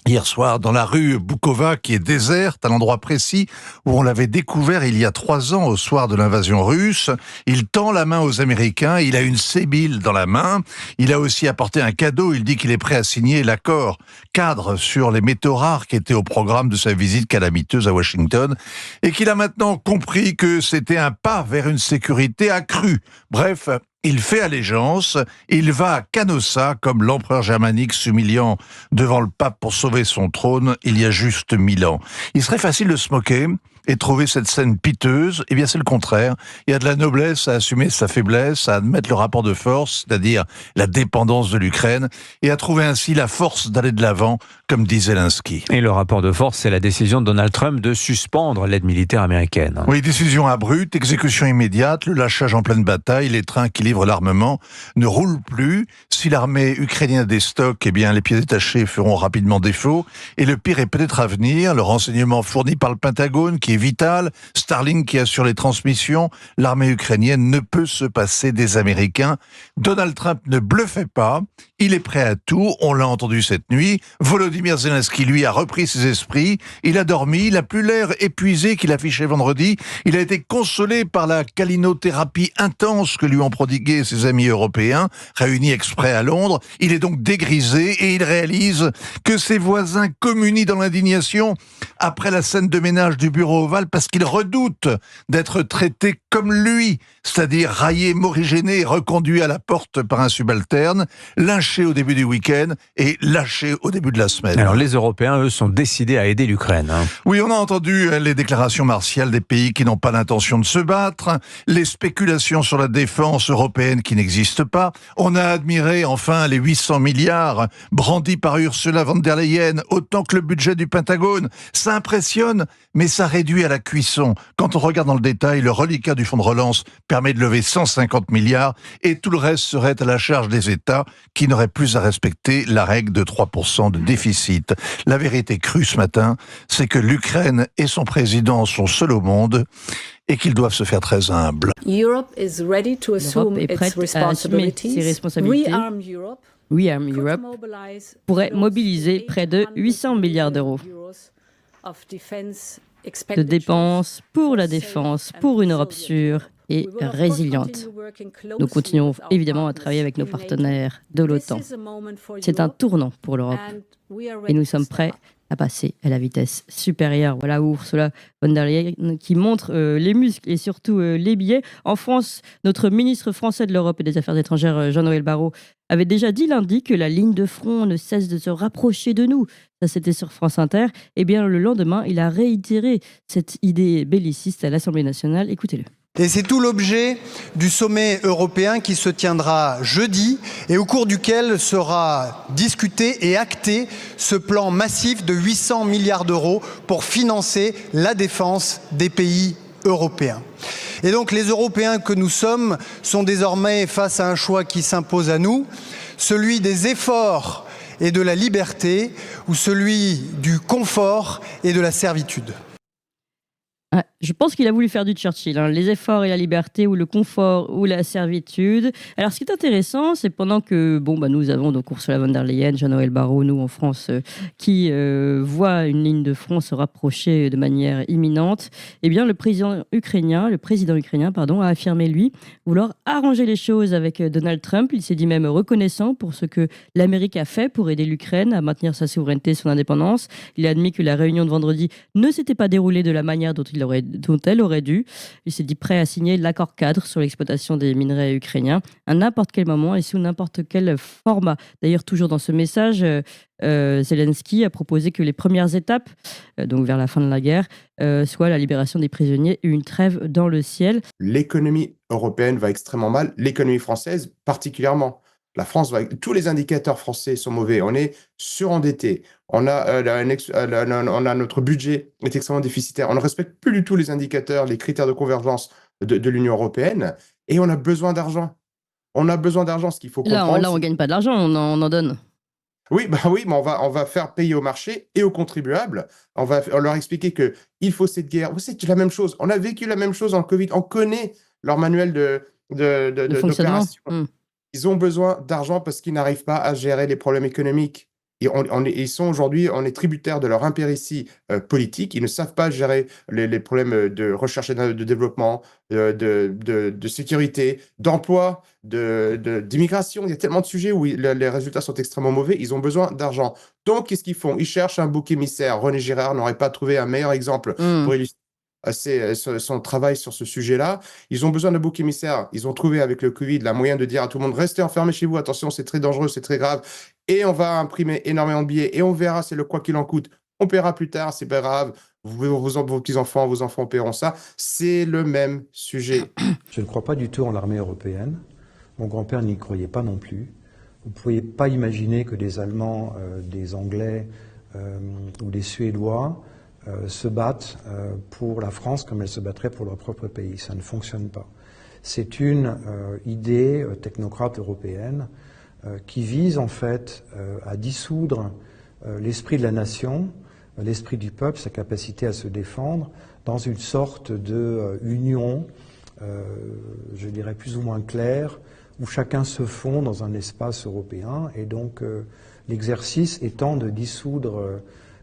hier soir dans la rue Boukova qui est déserte, à l'endroit précis où on l'avait découvert il y a 3 ans au soir de l'invasion russe. Il tend la main aux Américains, il a une sébile dans la main. Il a aussi apporté un cadeau, il dit qu'il est prêt à signer l'accord cadre sur les métaux rares qui était au programme de sa visite calamiteuse à Washington et qu'il a maintenant compris que c'était un pas vers une sécurité accrue. Bref, il fait allégeance, il va à Canossa comme l'empereur germanique s'humiliant devant le pape pour sauver son trône il y a juste 1000 ans. Il serait facile de se moquer et trouver cette scène piteuse. Eh bien, c'est le contraire. Il y a de la noblesse à assumer sa faiblesse, à admettre le rapport de force, c'est-à-dire la dépendance de l'Ukraine, et à trouver ainsi la force d'aller de l'avant, comme dit Zelensky. Et le rapport de force, c'est la décision de Donald Trump de suspendre l'aide militaire américaine. Oui, décision abrupte, exécution immédiate, le lâchage en pleine bataille, les trains qui livrent l'armement ne roulent plus. Si l'armée ukrainienne a des stocks, eh bien, les pièces détachées feront rapidement défaut. Et le pire est peut-être à venir. Le renseignement fourni par le Pentagone, qui est vital, Starlink qui assure les transmissions, l'armée ukrainienne ne peut se passer des Américains. Donald Trump ne bluffait pas, il est prêt à tout, on l'a entendu cette nuit. Volodymyr Zelensky, lui, a repris ses esprits, il a dormi, il a plus l'air épuisé qu'il affichait vendredi, il a été consolé par la calinothérapie intense que lui ont prodigué ses amis européens, réunis exprès à Londres. Il est donc dégrisé et il réalise que ses voisins communient dans l'indignation après la scène de ménage du bureau ovale parce qu'il redoute d'être traité comme lui, c'est-à-dire raillé, morigéné, reconduit à la porte par un subalterne, lynché au début du week-end et lâché au début de la semaine. Alors les Européens, eux, sont décidés à aider l'Ukraine. Oui, on a entendu les déclarations martiales des pays qui n'ont pas l'intention de se battre, les spéculations sur la défense européenne qui n'existe pas. On a admiré enfin les 800 milliards brandis par Ursula von der Leyen, autant que le budget du Pentagone. Ça impressionne, mais ça réduit à la cuisson. Quand on regarde dans le détail, le reliquat du fonds de relance permet de lever 150 milliards et tout le reste serait à la charge des États qui n'auraient plus à respecter la règle de 3% de déficit. La vérité crue ce matin, c'est que l'Ukraine et son président sont seuls au monde et qu'ils doivent se faire très humbles. L'Europe est prête à assumer ses responsabilités. We Arm Europe pourrait mobiliser près de 800 milliards d'euros de dépenses pour la défense, pour une Europe sûre et résiliente. Nous continuons évidemment à travailler avec nos partenaires de l'OTAN. C'est un tournant pour l'Europe et nous sommes prêts à passer à la vitesse supérieure. Voilà Ursula von der Leyen qui montre les muscles et surtout les billets. En France, notre ministre français de l'Europe et des Affaires étrangères, Jean-Noël Barrot, avait déjà dit lundi que la ligne de front ne cesse de se rapprocher de nous. Ça, c'était sur France Inter. Et bien, le lendemain, il a réitéré cette idée belliciste à l'Assemblée nationale. Écoutez-le. Et c'est tout l'objet du sommet européen qui se tiendra jeudi et au cours duquel sera discuté et acté ce plan massif de 800 milliards d'euros pour financer la défense des pays européens. Et donc les Européens que nous sommes sont désormais face à un choix qui s'impose à nous, celui des efforts et de la liberté ou celui du confort et de la servitude. Ouais, je pense qu'il a voulu faire du Churchill, hein, les efforts et la liberté, ou le confort ou la servitude. Alors, ce qui est intéressant, c'est pendant que nous avons donc Ursula von der Leyen, Jean-Noël Barrot, nous en France, qui voient une ligne de front se rapprocher de manière imminente, eh bien, le président ukrainien, a affirmé, lui, vouloir arranger les choses avec Donald Trump. Il s'est dit même reconnaissant pour ce que l'Amérique a fait pour aider l'Ukraine à maintenir sa souveraineté et son indépendance. Il a admis que la réunion de vendredi ne s'était pas déroulée de la manière dont elle aurait dû. Il s'est dit prêt à signer l'accord cadre sur l'exploitation des minerais ukrainiens à n'importe quel moment et sous n'importe quel format. D'ailleurs, toujours dans ce message, Zelensky a proposé que les premières étapes, donc vers la fin de la guerre, soient la libération des prisonniers et une trêve dans le ciel. L'économie européenne va extrêmement mal, l'économie française particulièrement. La France tous les indicateurs français sont mauvais. On est surendetté. On a notre budget est extrêmement déficitaire. On ne respecte plus du tout les indicateurs, les critères de convergence de l'Union européenne. Et on a besoin d'argent. On a besoin d'argent. Ce qu'il faut comprendre. Là, on gagne pas de l'argent, on en donne. Oui, mais on va faire payer au marché et aux contribuables. On va leur expliquer que il faut cette guerre. C'est la même chose. On a vécu la même chose en Covid. On connaît leur manuel d'opération. Ils ont besoin d'argent parce qu'ils n'arrivent pas à gérer les problèmes économiques. Et ils sont aujourd'hui, on est tributaires de leur impéritie politique. Ils ne savent pas gérer les problèmes de recherche et de développement, de sécurité, d'emploi, d'immigration. Il y a tellement de sujets où les résultats sont extrêmement mauvais. Ils ont besoin d'argent. Donc, qu'est-ce qu'ils font? Ils cherchent un bouc émissaire. René Girard n'aurait pas trouvé un meilleur exemple pour illustrer son travail sur ce sujet-là. Ils ont besoin de bouc émissaire. Ils ont trouvé avec le Covid la moyen de dire à tout le monde, restez enfermés chez vous, attention, c'est très dangereux, c'est très grave, et on va imprimer énormément de billets, et on verra, c'est le quoi qu'il en coûte. On paiera plus tard, c'est pas grave, vos petits-enfants, vos enfants paieront ça. C'est le même sujet. Je ne crois pas du tout en l'armée européenne. Mon grand-père n'y croyait pas non plus. Vous ne pouvez pas imaginer que des Allemands, des Anglais ou des Suédois se battent pour la France comme elles se battraient pour leur propre pays. Ça ne fonctionne pas. C'est une idée technocrate européenne qui vise en fait à dissoudre l'esprit de la nation, l'esprit du peuple, sa capacité à se défendre, dans une sorte de union, je dirais plus ou moins claire, où chacun se fond dans un espace européen, et donc l'exercice étant de dissoudre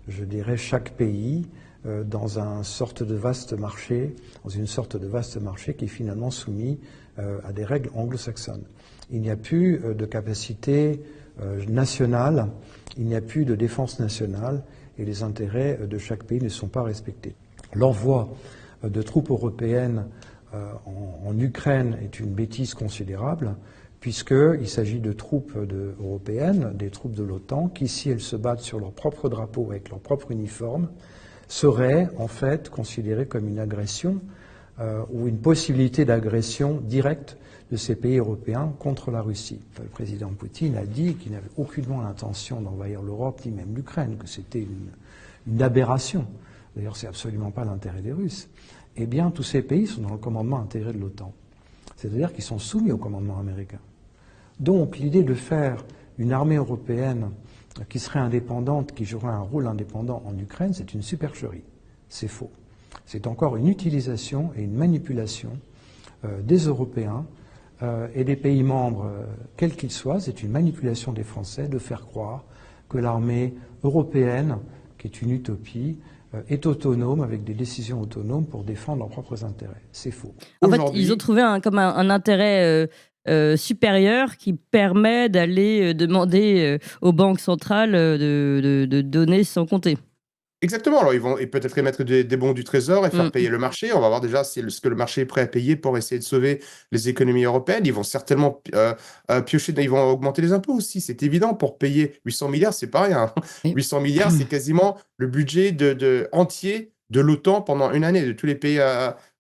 je dirais, chaque pays dans une sorte de vaste marché qui est finalement soumis à des règles anglo-saxonnes. Il n'y a plus de capacité nationale, il n'y a plus de défense nationale et les intérêts de chaque pays ne sont pas respectés. L'envoi de troupes européennes en Ukraine est une bêtise considérable, puisqu'il s'agit de troupes européennes, des troupes de l'OTAN, qui, si elles se battent sur leur propre drapeau, avec leur propre uniforme, seraient en fait considérées comme une agression ou une possibilité d'agression directe de ces pays européens contre la Russie. Le président Poutine a dit qu'il n'avait aucunement l'intention d'envahir l'Europe, ni même l'Ukraine, que c'était une aberration. D'ailleurs, c'est absolument pas l'intérêt des Russes. Eh bien, tous ces pays sont dans le commandement intégré de l'OTAN. C'est-à-dire qu'ils sont soumis au commandement américain. Donc, l'idée de faire une armée européenne qui serait indépendante, qui jouerait un rôle indépendant en Ukraine, c'est une supercherie. C'est faux. C'est encore une utilisation et une manipulation des Européens et des pays membres, quels qu'ils soient. C'est une manipulation des Français de faire croire que l'armée européenne, qui est une utopie, est autonome, avec des décisions autonomes pour défendre leurs propres intérêts. C'est faux. En fait, ils ont trouvé un intérêt supérieur qui permet d'aller demander aux banques centrales de donner sans compter. Exactement. Alors, ils vont peut-être émettre des bons du Trésor et faire payer le marché. On va voir déjà ce que le marché est prêt à payer pour essayer de sauver les économies européennes. Ils vont certainement piocher, ils vont augmenter les impôts aussi. C'est évident, pour payer 800 milliards, c'est pas rien. 800 milliards, c'est quasiment le budget entier de l'OTAN pendant une année. De tous les pays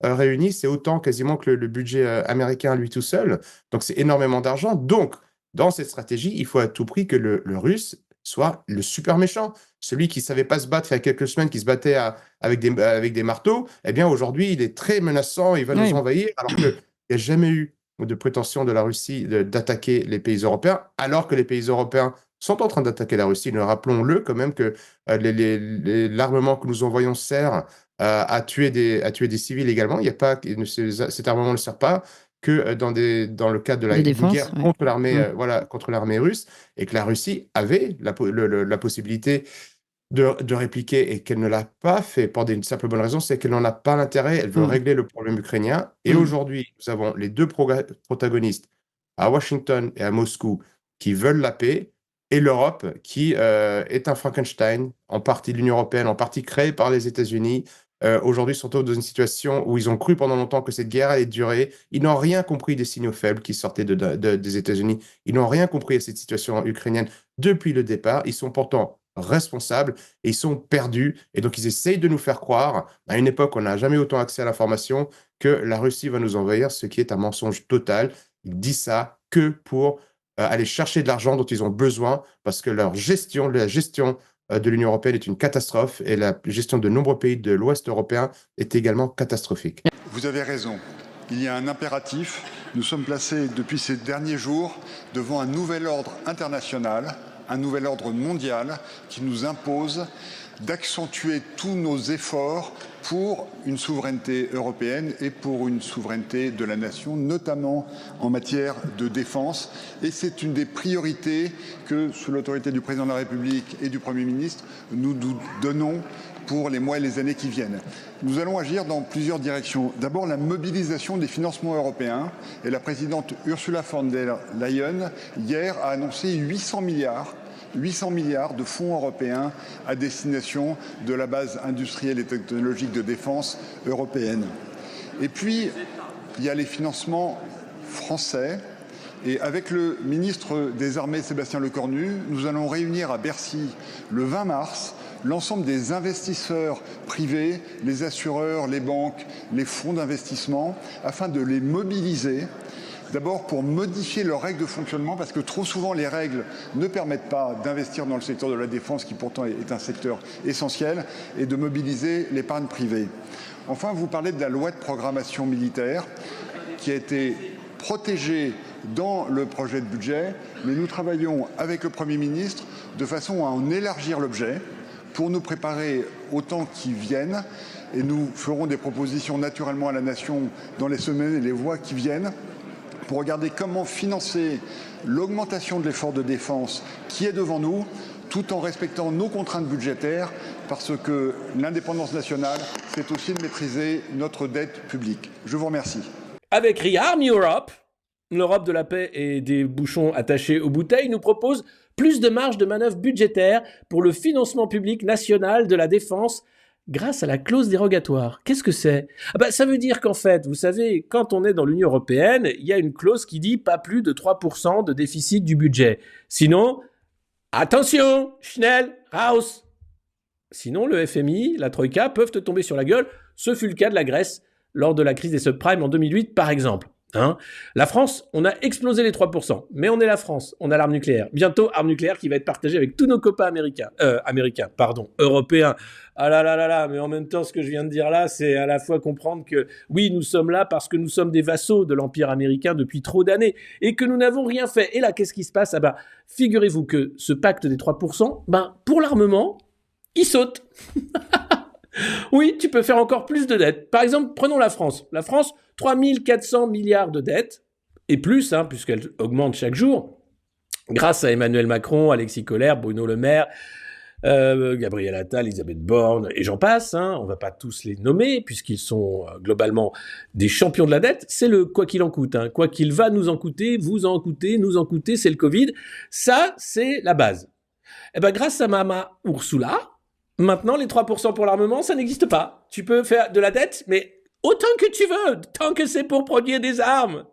réunis, c'est autant quasiment que le budget américain lui tout seul. Donc, c'est énormément d'argent. Donc, dans cette stratégie, il faut à tout prix que le Russe soit le super méchant, celui qui ne savait pas se battre il y a quelques semaines, qui se battait avec des marteaux. Eh bien, aujourd'hui, il est très menaçant, il va nous envahir, alors qu'il n'y a jamais eu de prétention de la Russie d'attaquer les pays européens, alors que les pays européens sont en train d'attaquer la Russie. Rappelons-le quand même que l'armement que nous envoyons sert à tuer des civils également. Il y a pas, cet armement ne sert pas que dans le cadre de la guerre contre l'armée contre l'armée russe, et que la Russie avait la possibilité de répliquer et qu'elle ne l'a pas fait pour une simple bonne raison, c'est qu'elle n'en a pas l'intérêt, elle veut régler le problème ukrainien. Et aujourd'hui, nous avons les deux protagonistes à Washington et à Moscou qui veulent la paix, et l'Europe qui est un Frankenstein, en partie de l'Union européenne, en partie créée par les États-Unis. Aujourd'hui, sont dans une situation où ils ont cru pendant longtemps que cette guerre allait durer. Ils n'ont rien compris des signaux faibles qui sortaient des États-Unis. Ils n'ont rien compris à cette situation ukrainienne depuis le départ. Ils sont pourtant responsables et ils sont perdus. Et donc, ils essayent de nous faire croire, à une époque où on n'a jamais autant accès à l'information, que la Russie va nous envahir, ce qui est un mensonge total. Ils disent ça que pour aller chercher de l'argent dont ils ont besoin, parce que la gestion de l'Union européenne est une catastrophe, et la gestion de nombreux pays de l'Ouest européen est également catastrophique. Vous avez raison. Il y a un impératif. Nous sommes placés depuis ces derniers jours devant un nouvel ordre international, un nouvel ordre mondial qui nous impose d'accentuer tous nos efforts pour une souveraineté européenne et pour une souveraineté de la nation, notamment en matière de défense. Et c'est une des priorités que, sous l'autorité du président de la République et du Premier ministre, nous nous donnons pour les mois et les années qui viennent. Nous allons agir dans plusieurs directions. D'abord, la mobilisation des financements européens. Et la présidente Ursula von der Leyen, hier, a annoncé 800 milliards de fonds européens à destination de la base industrielle et technologique de défense européenne. Et puis, il y a les financements français. Et avec le ministre des Armées, Sébastien Lecornu, nous allons réunir à Bercy le 20 mars l'ensemble des investisseurs privés, les assureurs, les banques, les fonds d'investissement, afin de les mobiliser. D'abord pour modifier leurs règles de fonctionnement, parce que trop souvent les règles ne permettent pas d'investir dans le secteur de la défense, qui pourtant est un secteur essentiel, et de mobiliser l'épargne privée. Enfin, vous parlez de la loi de programmation militaire, qui a été protégée dans le projet de budget, mais nous travaillons avec le Premier ministre de façon à en élargir l'objet pour nous préparer aux temps qui viennent, et nous ferons des propositions naturellement à la nation dans les semaines et les mois qui viennent, pour regarder comment financer l'augmentation de l'effort de défense qui est devant nous, tout en respectant nos contraintes budgétaires, parce que l'indépendance nationale, c'est aussi de maîtriser notre dette publique. Je vous remercie. Avec Rearm Europe, l'Europe de la paix et des bouchons attachés aux bouteilles, nous propose plus de marge de manœuvre budgétaire pour le financement public national de la défense grâce à la clause dérogatoire. Qu'est-ce que c'est ? Ça veut dire qu'en fait, vous savez, quand on est dans l'Union européenne, il y a une clause qui dit pas plus de 3% de déficit du budget. Sinon, attention, Schnell, raus. Sinon, le FMI, la Troïka peuvent te tomber sur la gueule. Ce fut le cas de la Grèce lors de la crise des subprimes en 2008, par exemple. La France, on a explosé les 3%, mais on est la France, on a l'arme nucléaire. Bientôt, arme nucléaire qui va être partagée avec tous nos copains européens. Ah là là là là, mais en même temps, ce que je viens de dire là, c'est à la fois comprendre que, oui, nous sommes là parce que nous sommes des vassaux de l'Empire américain depuis trop d'années, et que nous n'avons rien fait. Et là, qu'est-ce qui se passe ? Figurez-vous que ce pacte des 3%, pour l'armement, il saute. Oui, tu peux faire encore plus de dettes. Par exemple, prenons la France. La France, 3 400 milliards de dettes, et plus, puisqu'elle augmente chaque jour, grâce à Emmanuel Macron, Alexis Collère, Bruno Le Maire, Gabriel Attal, Elisabeth Borne, et j'en passe. On ne va pas tous les nommer, puisqu'ils sont globalement des champions de la dette. C'est le quoi qu'il en coûte. Quoi qu'il va nous en coûter, vous en coûter, nous en coûter, c'est le Covid. Ça, c'est la base. Grâce à Mama Ursula, maintenant, les 3% pour l'armement, ça n'existe pas. Tu peux faire de la dette, mais autant que tu veux, tant que c'est pour produire des armes.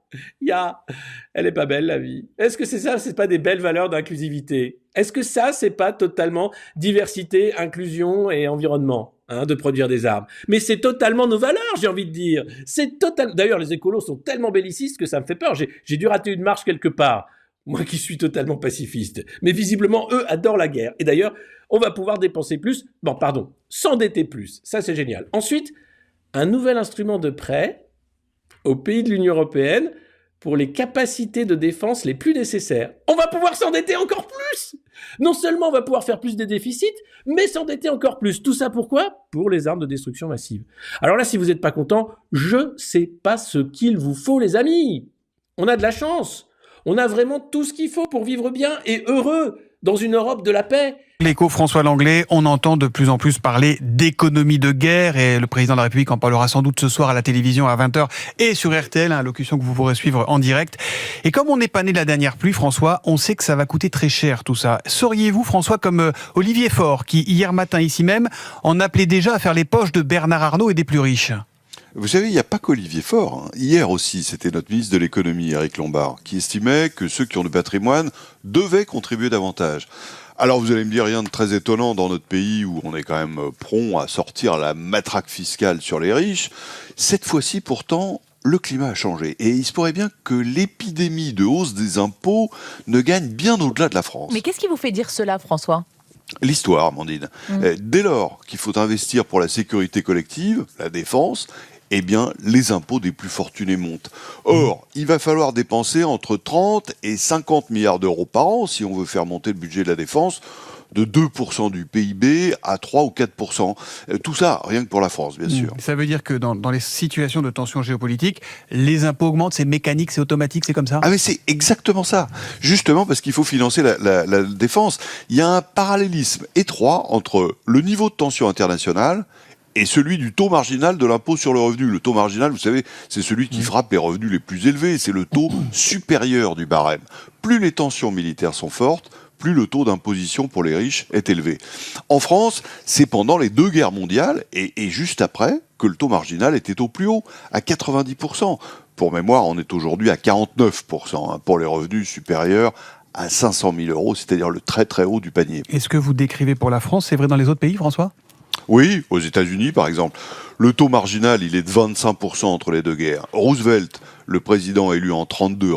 Elle est pas belle, la vie. Est-ce que c'est pas des belles valeurs d'inclusivité ? Est-ce que ça, c'est pas totalement diversité, inclusion et environnement, de produire des armes ? Mais c'est totalement nos valeurs, j'ai envie de dire. D'ailleurs, les écolos sont tellement bellicistes que ça me fait peur. J'ai dû rater une marche quelque part. Moi qui suis totalement pacifiste. Mais visiblement, eux adorent la guerre. Et d'ailleurs, on va pouvoir dépenser plus. S'endetter plus. Ça, c'est génial. Ensuite, un nouvel instrument de prêt aux pays de l'Union européenne pour les capacités de défense les plus nécessaires. On va pouvoir s'endetter encore plus. Non seulement on va pouvoir faire plus de déficits, mais s'endetter encore plus. Tout ça pourquoi ? Pour les armes de destruction massive. Alors là, si vous n'êtes pas content, je sais pas ce qu'il vous faut, les amis. On a de la chance. On a vraiment tout ce qu'il faut pour vivre bien et heureux dans une Europe de la paix. L'écho François Langlais, on entend de plus en plus parler d'économie de guerre et le président de la République en parlera sans doute ce soir à la télévision à 20h et sur RTL, allocution que vous pourrez suivre en direct. Et comme on n'est pas né de la dernière pluie, François, on sait que ça va coûter très cher tout ça. Sauriez-vous, François, comme Olivier Faure, qui hier matin ici même en appelait déjà à faire les poches de Bernard Arnault et des plus riches ? Vous savez, il n'y a pas qu'Olivier Faure. Hein. Hier aussi, c'était notre ministre de l'économie, Éric Lombard, qui estimait que ceux qui ont du patrimoine devaient contribuer davantage. Alors vous allez me dire, rien de très étonnant dans notre pays où on est quand même prompt à sortir la matraque fiscale sur les riches. Cette fois-ci, pourtant, le climat a changé. Et il se pourrait bien que l'épidémie de hausse des impôts ne gagne bien au-delà de la France. Mais qu'est-ce qui vous fait dire cela, François ? L'histoire, Amandine. Dès lors qu'il faut investir pour la sécurité collective, la défense, eh bien, les impôts des plus fortunés montent. Or, il va falloir dépenser entre 30 et 50 milliards d'euros par an si on veut faire monter le budget de la défense de 2% du PIB à 3 ou 4%. Tout ça, rien que pour la France, bien sûr. Ça veut dire que dans les situations de tension géopolitique, les impôts augmentent, c'est mécanique, c'est automatique, c'est comme ça ? Ah mais c'est exactement ça. Justement parce qu'il faut financer la défense. Il y a un parallélisme étroit entre le niveau de tension internationale et celui du taux marginal de l'impôt sur le revenu. Le taux marginal, vous savez, c'est celui qui frappe les revenus les plus élevés. C'est le taux supérieur du barème. Plus les tensions militaires sont fortes, plus le taux d'imposition pour les riches est élevé. En France, c'est pendant les 2 guerres mondiales et juste après que le taux marginal était au plus haut, à 90%. Pour mémoire, on est aujourd'hui à 49% pour les revenus supérieurs à 500 000 euros, c'est-à-dire le très très haut du panier. Est-ce que vous décrivez pour la France, c'est vrai dans les autres pays, François ? Oui, aux États-Unis, par exemple, le taux marginal, il est de 25% entre les 2 guerres. Roosevelt, le président élu en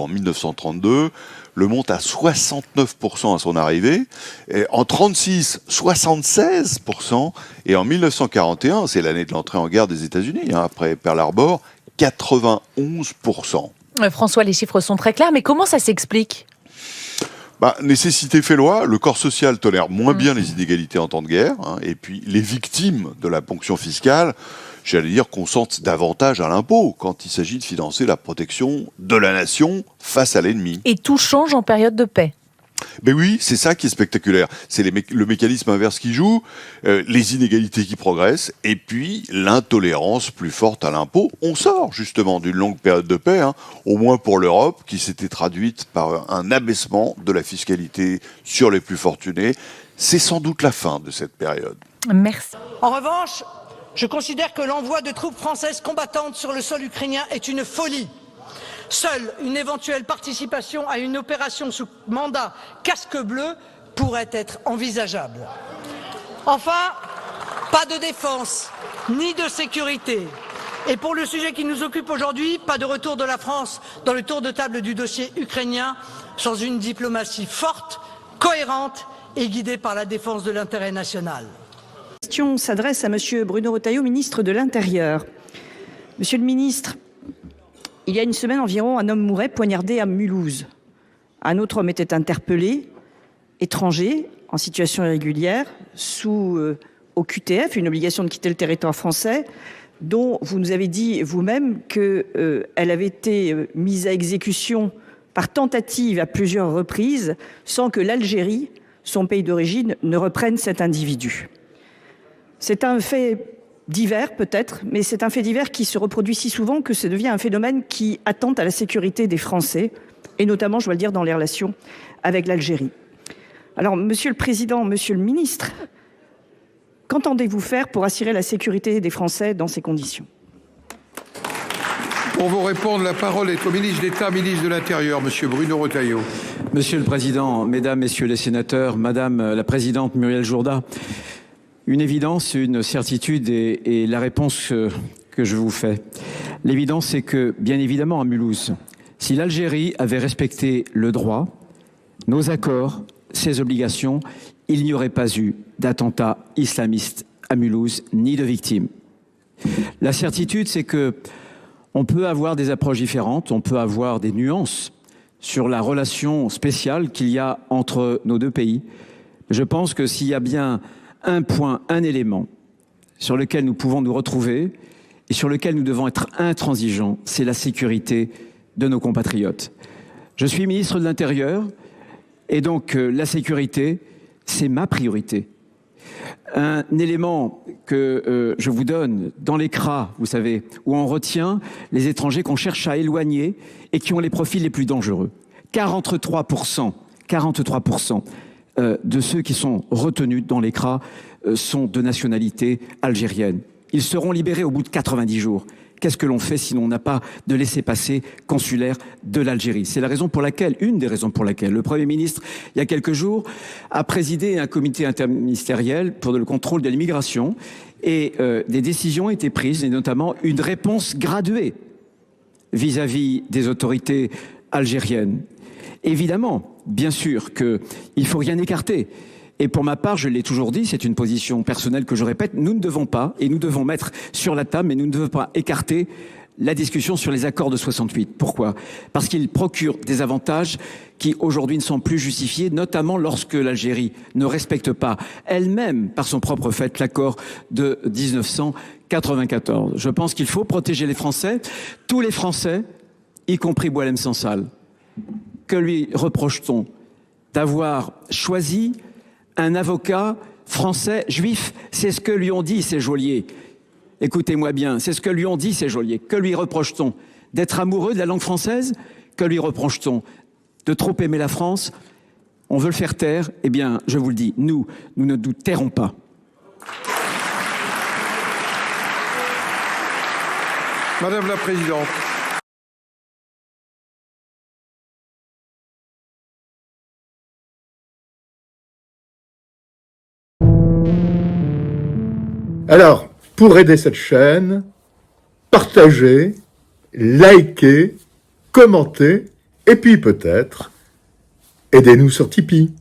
1932, le monte à 69% à son arrivée. Et en 1936, 76%. Et en 1941, c'est l'année de l'entrée en guerre des États-Unis, après Pearl Harbor, 91%. François, les chiffres sont très clairs, mais comment ça s'explique ? Nécessité fait loi, le corps social tolère moins bien les inégalités en temps de guerre, et puis les victimes de la ponction fiscale, j'allais dire, consentent davantage à l'impôt quand il s'agit de financer la protection de la nation face à l'ennemi. Et tout change en période de paix. Ben oui, c'est ça qui est spectaculaire. C'est le mécanisme inverse qui joue, les inégalités qui progressent, et puis l'intolérance plus forte à l'impôt. On sort justement d'une longue période de paix, au moins pour l'Europe, qui s'était traduite par un abaissement de la fiscalité sur les plus fortunés. C'est sans doute la fin de cette période. Merci. En revanche, je considère que l'envoi de troupes françaises combattantes sur le sol ukrainien est une folie. Seule une éventuelle participation à une opération sous mandat casque bleu pourrait être envisageable. Enfin, pas de défense, ni de sécurité. Et pour le sujet qui nous occupe aujourd'hui, pas de retour de la France dans le tour de table du dossier ukrainien sans une diplomatie forte, cohérente et guidée par la défense de l'intérêt national. La question s'adresse à M. Bruno Retailleau, ministre de l'Intérieur. Monsieur le ministre, il y a une semaine environ, un homme mourait poignardé à Mulhouse. Un autre homme était interpellé, étranger, en situation irrégulière, sous OQTF, une obligation de quitter le territoire français, dont vous nous avez dit vous-même qu'elle avait été mise à exécution par tentative à plusieurs reprises, sans que l'Algérie, son pays d'origine, ne reprenne cet individu. C'est un fait divers peut-être, mais c'est un fait divers qui se reproduit si souvent que ça devient un phénomène qui attente à la sécurité des Français, et notamment, je dois le dire, dans les relations avec l'Algérie. Alors, Monsieur le Président, Monsieur le Ministre, qu'entendez-vous faire pour assurer la sécurité des Français dans ces conditions ? Pour vous répondre, la parole est au ministre d'État, ministre de l'Intérieur, Monsieur Bruno Retailleau. Monsieur le Président, Mesdames, Messieurs les sénateurs, Madame la Présidente Muriel Jourda, une évidence, une certitude et la réponse que je vous fais. L'évidence, c'est que, bien évidemment, à Mulhouse, si l'Algérie avait respecté le droit, nos accords, ses obligations, il n'y aurait pas eu d'attentat islamiste à Mulhouse, ni de victimes. La certitude, c'est que on peut avoir des approches différentes, on peut avoir des nuances sur la relation spéciale qu'il y a entre nos deux pays, Je pense que s'il y a bien un point, un élément sur lequel nous pouvons nous retrouver et sur lequel nous devons être intransigeants, c'est la sécurité de nos compatriotes. Je suis ministre de l'Intérieur et donc la sécurité, c'est ma priorité. Un élément que je vous donne dans les CRA, vous savez, où on retient les étrangers qu'on cherche à éloigner et qui ont les profils les plus dangereux. 43% de ceux qui sont retenus dans les CRA sont de nationalité algérienne. Ils seront libérés au bout de 90 jours. Qu'est-ce que l'on fait si l'on n'a pas de laissez-passer consulaire de l'Algérie? C'est la raison pour laquelle, une des raisons pour laquelle le Premier ministre, il y a quelques jours, a présidé un comité interministériel pour le contrôle de l'immigration et des décisions ont été prises, et notamment une réponse graduée vis-à-vis des autorités algériennes. Évidemment, bien sûr qu'il ne faut rien écarter. Et pour ma part, je l'ai toujours dit, c'est une position personnelle que je répète, nous ne devons pas, et nous devons mettre sur la table, mais nous ne devons pas écarter la discussion sur les accords de 68. Pourquoi? Parce qu'ils procurent des avantages qui aujourd'hui ne sont plus justifiés, notamment lorsque l'Algérie ne respecte pas elle-même, par son propre fait, l'accord de 1994. Je pense qu'il faut protéger les Français, tous les Français, y compris Boualem Sansal. Que lui reproche-t-on? D'avoir choisi un avocat français juif? C'est ce que lui ont dit ces geôliers. Écoutez-moi bien, c'est ce que lui ont dit ces geôliers. Que lui reproche-t-on? D'être amoureux de la langue française? Que lui reproche-t-on? De trop aimer la France? On veut le faire taire? Eh bien, je vous le dis, nous ne nous tairons pas. Madame la Présidente. Alors, pour aider cette chaîne, partagez, likez, commentez, et puis peut-être, aidez-nous sur Tipeee.